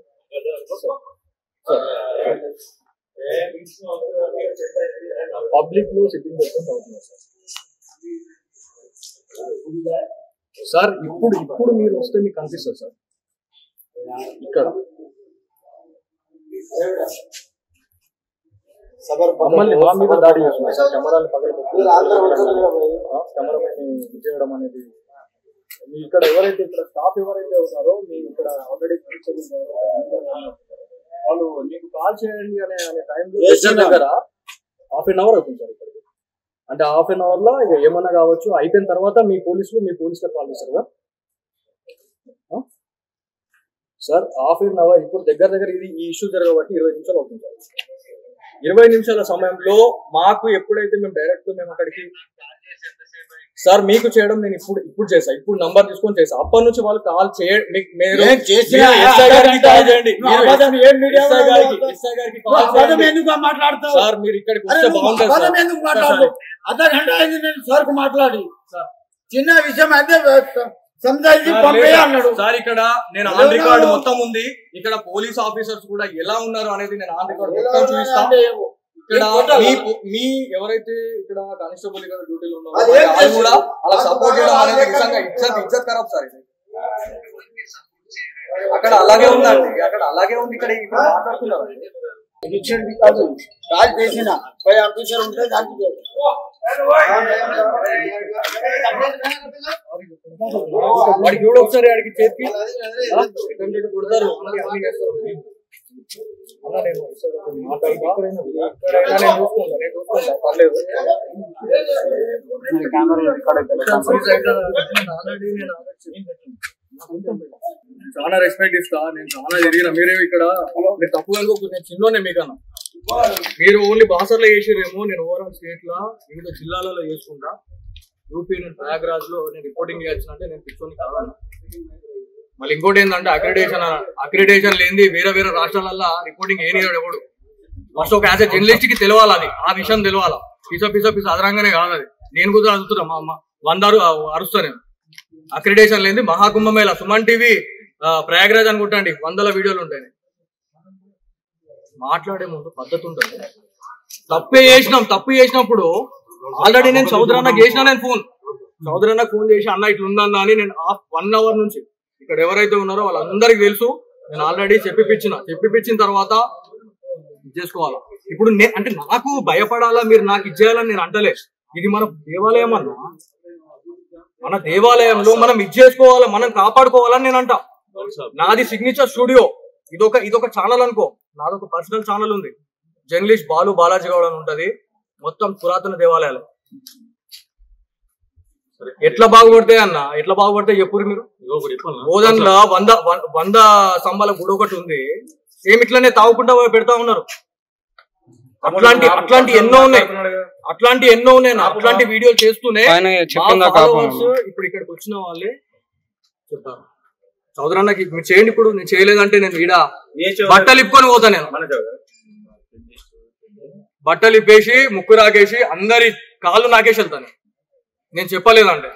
పబ్లిక్ లో సిట్టింగ్ పెట్టుకుని అవుతున్నారు సార్. ఇప్పుడు మీరు వస్తే మీకు కనిపిస్తుంది సార్. ఇక్కడ మమ్మల్ని మా మీద దాడి చేస్తున్నారు సార్. కెమెరాలు కెమెరామెన్ చేయడం అనేది మీ ఇక్కడ ఎవరైతే ఇక్కడ స్టాఫ్ ఎవరైతే ఉన్నారో మీ ఇక్కడ ఆల్రెడీ వాళ్ళు మీకు కాల్ చేయండి అనే టైంలో దగ్గర 1/2 hour అవుతుంది సార్. ఇక్కడికి అంటే 1/2 hour లో ఇక ఏమన్నా కావచ్చు. అయిపోయిన తర్వాత మీ పోలీసులకు కాల్ చేస్తారు కదా సార్. 1/2 hour ఇప్పుడు దగ్గర ఇది ఈ ఇష్యూ జరగబట్టి 20 నిమిషాలు అవుతుంది సార్. 20 నిమిషాల సమయంలో మాకు ఎప్పుడైతే మేము అక్కడికి సార్ మీకు చేయడం నేను ఇప్పుడు చేసా, ఇప్పుడు నంబర్ తీసుకొని చేసా. అప్పటి నుంచి వాళ్ళు కాల్ చేయండి సార్. మీరు ఇక్కడికి వస్తే బాగుంటుంది అర్ధగంట అయింది నేను సార్ కు మాట్లాడి చిన్న విషయం అయితే సంజాయిషి పంపేయ అన్నాడు సార్. ఇక్కడ నేను ఆన్ రికార్డు మొత్తం ఉంది. ఇక్కడ పోలీస్ ఆఫీసర్స్ కూడా ఎలా ఉన్నారు అనేది నేను ఆన్ రికార్డు మొత్తం చూపిస్తాను. ఇక్కడ మీ ఎవరైతే ఇక్కడ కానిస్టేబుల్ ఇక్కడ డ్యూటీలో ఉన్నారో వాళ్ళు కూడా అలా సపోర్ట్ చేయడం అనేది నిజంగా ఇజ్జత్ ఖరాబ్ సార్. ఇది అక్కడ అలాగే ఉందండి, అక్కడ అలాగే ఉంది. ఇక్కడ మాట్లాడుతున్నారు కాల్ చేసిన పై ఆఫీసర్ ఉంటే దానికి వాడికి చూడ ఒకసారి ఆడికి చేతి కొడతారు. అలా నేను పర్లేదు. చాలా రెస్పెక్ట్ ఇస్తా, నేను చాలా జరిగిన. మీరే ఇక్కడ మీరు తప్పుగా అనుకోకు, నేను చిన్నోనే మీకన్నా. మీరు ఓన్లీ బాసర్లో చేసిరేమో, నేను ఓవరాల్ స్టేట్ లా వివిధ జిల్లాలలో చేసుకుంటా. యూపీ నేను ప్రయాగ్రాజ్ లో నేను రిపోర్టింగ్ చేయాల్సినంటే నేను పిచ్చోని కాదన్నా. మళ్ళీ ఇంకోటి ఏంటంటే అక్రిడేషన్ లేనిది వేరే రాష్ట్రాలల్లో రిపోర్టింగ్ ఏనియాడు ఎవడు. ఫస్ట్ ఒక యాజ్ ఎ జర్నలిస్ట్ కి తెలవాలి, అది ఆ విషయం తెలవాలా. పిస అదరంగానే కాదు అది. నేను కూడా అడుగుతున్నా, మా అమ్మ 100 అరుస్తా నేను. అక్రిడేషన్ లేనిది మహాకుంభమేళ సుమన్ టీవీ ప్రయాగ్రాజ్ అనుకుంటాండి 100 వీడియోలు ఉంటాయి. మాట్లాడే ముందు పద్ధతి ఉంటుంది. తప్పు చేసినప్పుడు ఆల్రెడీ నేను చౌదరన్నకి చేసిన, నేను చౌదరన్నకు ఫోన్ చేసి అన్న ఇట్లా ఉందన్నా అని నేను 1 hour నుంచి ఇక్కడ ఎవరైతే ఉన్నారో వాళ్ళందరికీ తెలుసు. నేను ఆల్రెడీ చెప్పిపించిన తర్వాత చేసుకోవాలా. ఇప్పుడు అంటే నాకు భయపడాలా, మీరు నాకు ఇచ్చేయాలని నేను అంటలే. ఇది మన దేవాలయం అన్నా, మన దేవాలయంలో మనం ఇచ్చేసుకోవాలా, మనం కాపాడుకోవాలని నేను అంట. నాది సిగ్నేచర్ స్టూడియో, ఇదొక ఛానల్ అనుకో. నాదొక పర్సనల్ ఛానల్ ఉంది, జర్నలిస్ట్ బాలాజీ గౌడ్ అని ఉంటది. మొత్తం పురాతన దేవాలయాలు ఎట్లా బాగుపడతాయి అన్న, ఎట్లా బాగుపడతాయి చెప్పురు మీరు. ఓదన్లో 100 స్తంభాల గుడి ఒకటి ఉంది, సేమ్ ఇట్లానే తాగుకుంటా పెడతా ఉన్నారు. అట్లాంటి ఎన్నో ఉన్నాయి. అట్లాంటి వీడియోలు చేస్తూనే ఇప్పుడు ఇక్కడికి వచ్చిన వాళ్ళే చెప్తారు, చౌదరన్నకి మీరు చేయండి. ఇప్పుడు నేను చేయలేదంటే నేను ఈడ బట్టలు ఇప్పుకొని పోతా. నేను బట్టలు ఇప్పేసి ముక్కు రాకేసి అందరి కాళ్ళు నాకేసి వెళ్తాను. నేను చెప్పలేదంటే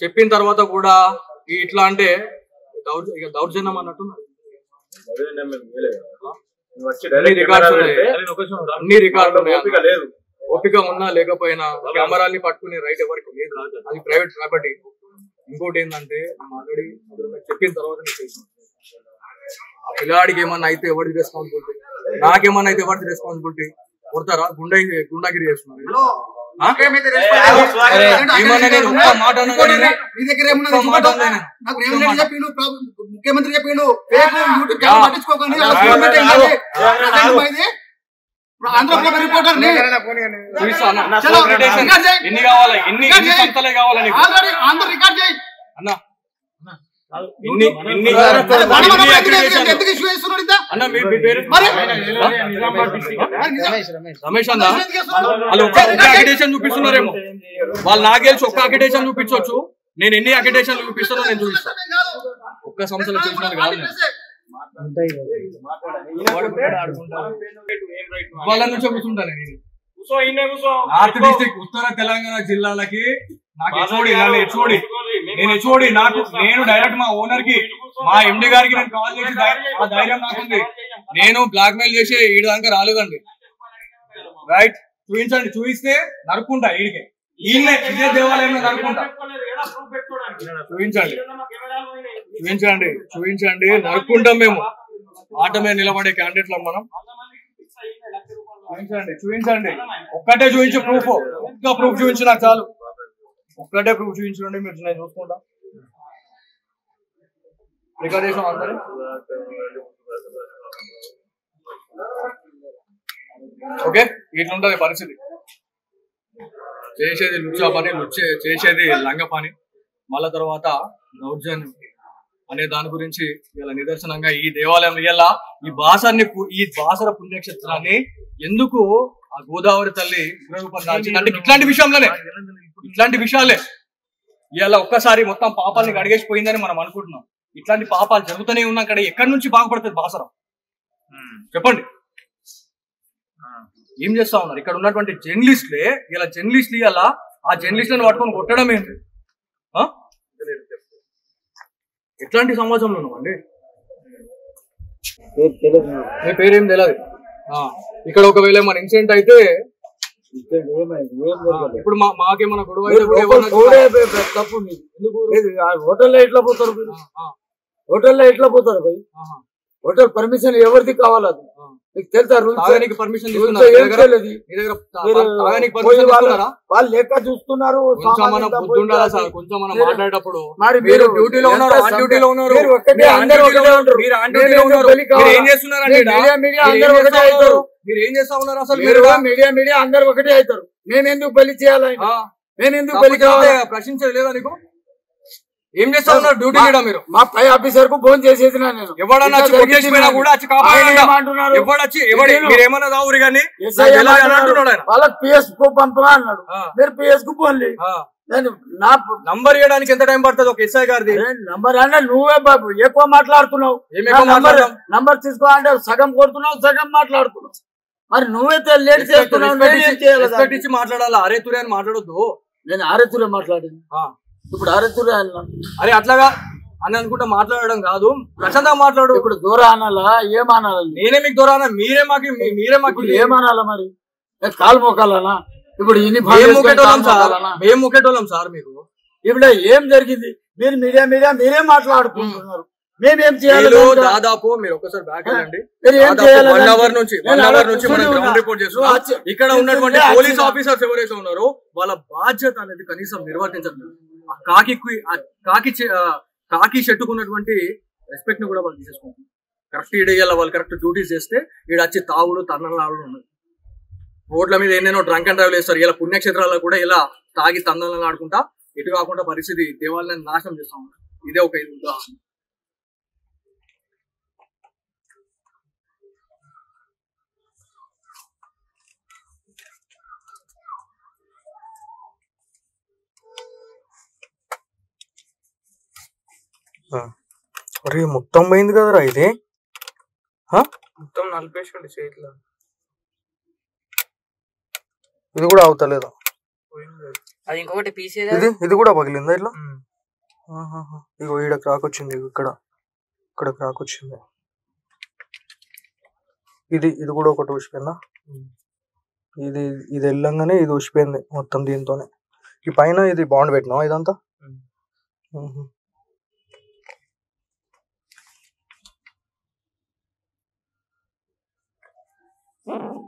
చెప్పిన తర్వాత కూడా ఇట్లా అంటే దౌర్జన్యం అన్నట్టు. అన్ని రికార్డు ఓపిక ఉన్నా లేకపోయినా కెమెరాల్ని పట్టుకునే రైట్ ఎవరికి లేదు, అది ప్రైవేట్ ప్రాపర్టీ. ఇంకోటి ఏంటంటే ఆల్రెడీ చెప్పిన తర్వాత ఆ పిల్లాడికి ఏమన్నా అయితే ఎవరికి రెస్పాన్సిబిలిటీ? నాకేమన్నా అయితే ఎవరి రెస్పాన్సిబిలిటీ కొడతారా? గుండాగిరి చేస్తున్నారు. ఏమన్నా నేను ఒక్క మాట అన్నా, నీ దగ్గర ఏమన్నా నాకు రేవంత్ రెడ్డి చెప్పిండు, ముఖ్యమంత్రి చెప్పిండు, యూట్యూబ్ ఛానల్ పట్టించుకోకండి. ఆంధ్రప్రభ రిపోర్టర్ ఎన్ని కావాలి? ఎన్ని సంతలే కావాలి నీకు? ఆంధ్ర రికార్డ్ చేయి అన్నా. రమేష్ అన్న వాళ్ళు ఒక్క అక్రిడేషన్ చూపిస్తున్నారేమో. వాళ్ళు నాకు తెలిసి ఒక్క అక్రిడేషన్ చూపించవచ్చు. నేను ఎన్ని అక్రిడేషన్లు చూపిస్తానో నేను చూపిస్తాను. ఒక్క సంవత్సరం చూసినాను కాదు. వాళ్ళ నుంచి కూర్చుంటాను నేను. నార్త్ డిస్ట్రిక్ట్ ఉత్తర తెలంగాణ జిల్లాలకి నాకు హెచ్ఓడి నేను డైరెక్ట్ మా ఓనర్ కి, మా ఎండి గారికి నేను కాల్ చేసి ఆ ధైర్యం నాకుంది. నేను బ్లాక్ మెయిల్ చేసి ఈడ దాకా రాలేదండి. రైట్, చూపించండి. చూపిస్తే నరుక్కుంటా. ఈడికి ఈయనే ఇదే దేవాలయంలో నరుక్కుంటా. చూపించండి నరుక్కుంటాం మేము. ఆట మీద నిలబడే క్యాండిడేట్లం మనం. చూపించండి. ఒక్కటే చూపించి ప్రూఫ్, ఒక్క ప్రూఫ్ చూపించి నాకు చాలు. ఒక్కటే ప్రూఫ్ చూపించండి. మీరు నేను చూసుకుంటా. రికార్డ్ చేసాం అందరూ. ఓకే, ఇట్లుంటది పరిస్థితి. చేసేది లుచ్చా పని, చేసేది లంగ పని. మళ్ళా తర్వాత దౌర్జన్యం అనే దాని గురించి ఇలా నిదర్శనంగా ఈ దేవాలయం ఇలా ఈ బాసర పుణ్యక్షేత్రాన్ని ఎందుకు ఆ గోదావరి తల్లి ఉగ్రరూపం దాల్చింది అంటే ఇట్లాంటి విషయాలే. ఇలా ఒక్కసారి మొత్తం పాపాలని గడిగేసిపోయిందని మనం అనుకుంటున్నాం. ఇట్లాంటి పాపాలు జరుగుతూనే ఉన్నాం. ఇక్కడ ఎక్కడి నుంచి బాగుపడుతుంది బాసరం? చెప్పండి. ఏం చేస్తా ఉన్నారు ఇక్కడ ఉన్నటువంటి జర్నలిస్టులే? ఇలా జర్నలిస్టులు ఇలా ఆ జర్నలిస్టులను పట్టుకొని కొట్టడం ఏంటి? ఎట్లాంటి సమాజంలో ఉన్నామండి? మీ పేరేం తెలియదు. ఇక్కడ ఒకవేళ మన ఇన్సిడెంట్ అయితే ఇప్పుడు మాకేమన్నా గొడవ హోటల్లో ఎట్లా పోతారు? హోటల్లో ఎట్లా పోతారు పోయి? హోటల్ పర్మిషన్ ఎవరిది కావాలి? అది మీకు తెలుసా? పర్మిషన్ వాళ్ళు లెక్క చూస్తున్నారు. కొంచెం మనం మాట్లాడేటప్పుడు మీరు డ్యూటీలో ఉన్నారు, ఆన్ డ్యూటీలో ఉన్నారు, ఏం చేస్తున్నారండి? మీరు ఏం చేస్తా ఉన్నారు? అసలు మీడియా అందరు ఒకటే అవుతారు. మేమెందుకు బలి చేయాలి? మేమెందుకు బలి కావాలి? ప్రశ్నించలేదు లేదా నీకు? ఏం చేస్తా ఉన్నారు డ్యూటీ మీద? మీరు మా పై ఆఫీసర్ కు ఫోన్ చేసేది నేను. ఎవడన్నా మీరేమన్నా దావురు కానీ వాళ్ళకి పిఎస్ కు పంపగా అన్నాడు. మీరు పిఎస్ కు ఫోన్ లేదు. నా నంబర్ ఇవ్వడానికి ఎంత టైం పడుతుంది ఒక ఎస్ఐ గారిది? నంబర్ అన్న నువ్వే బాబు ఎక్కువ మాట్లాడుతున్నావు. నంబర్ తీసుకో అంటే సగం కొడుతున్నావు, సగం మాట్లాడుతున్నావు. మరి నువ్వైతే లేట్ చేస్తున్నావు. మాట్లాడాలా? అరే తురే అని మాట్లాడొద్దు. నేను అరే తురే మాట్లాడింది. ఇప్పుడు అరే తురే అన్నా. అరే అట్లాగా అని అనుకుంటా మాట్లాడడం కాదు, ప్రశాంతంగా మాట్లాడు. ఇప్పుడు దూర అనాలా? ఏమనాలి? నేనే మీకు దూర అన్నా, మీరే మాకు ఏమనాలా? మరి కాలు మోకాలనా? ఇప్పుడు మేము ముఖ్యటోళ్ళం సార్. మీకు ఇప్పుడు ఏం జరిగింది? మీరు మీరే మాట్లాడుకుంటున్నారు. మేమేం చేయాలి? దాదాపు మీరు ఒకసారి బ్యాక్ వెళ్ళండి. 1 అవర్ నుంచి మనం గ్రౌండ్ రిపోర్ట్ చేస్తున్నాం. ఇక్కడ ఉన్నటువంటి పోలీస్ ఆఫీసర్స్ ఎవరైతే ఉన్నారో వాళ్ళ బాధ్యత అనేది కనీసం నిర్వర్తించట్లేదు. కాకి చెట్టుకున్నటువంటి రెస్పెక్ట్ ని కూడా వాళ్ళు తీసేసుకుంటారు. కరెక్ట్ ఈడేయాల వాళ్ళు కరెక్ట్ డ్యూటీస్ చేస్తే ఈడ వచ్చి తాగుడు తన్నలాడు ఉన్నది. రోడ్ల మీద ఎన్నెన్నో డ్రంక్ అండ్ డ్రైవ్ చేస్తారు. ఇలా పుణ్యక్షేత్రాల్లో కూడా ఇలా తాగి తందనలు ఆడుకుంటా ఇటు కాకుండా పరిస్థితి దేవాలయాన్ని నాశనం చేస్తా ఉన్నారు. ఇదే ఒక ఇది ఉదాహరణ. అరే మొత్తం పోయింది కదరా ఇది. మొత్తం నలిపేసుకోండి చేతిలో. ఇది కూడా అవుతలేదా? అది ఇంకొకటి పీస్ ఇది కూడా పగిలిందా ఇట్లా? ఇగో ఈడ క్రాక్ వచ్చింది. ఇక్కడ క్రాక్ వచ్చింది. ఇది కూడా ఒకటి ఊసిపోయిందా? ఇది వెళ్ళంగానే ఇది ఊసిపోయింది మొత్తం దీంతోనే. ఈ పైన ఇది బాండ్ పెట్టినా ఇదంతా. సార్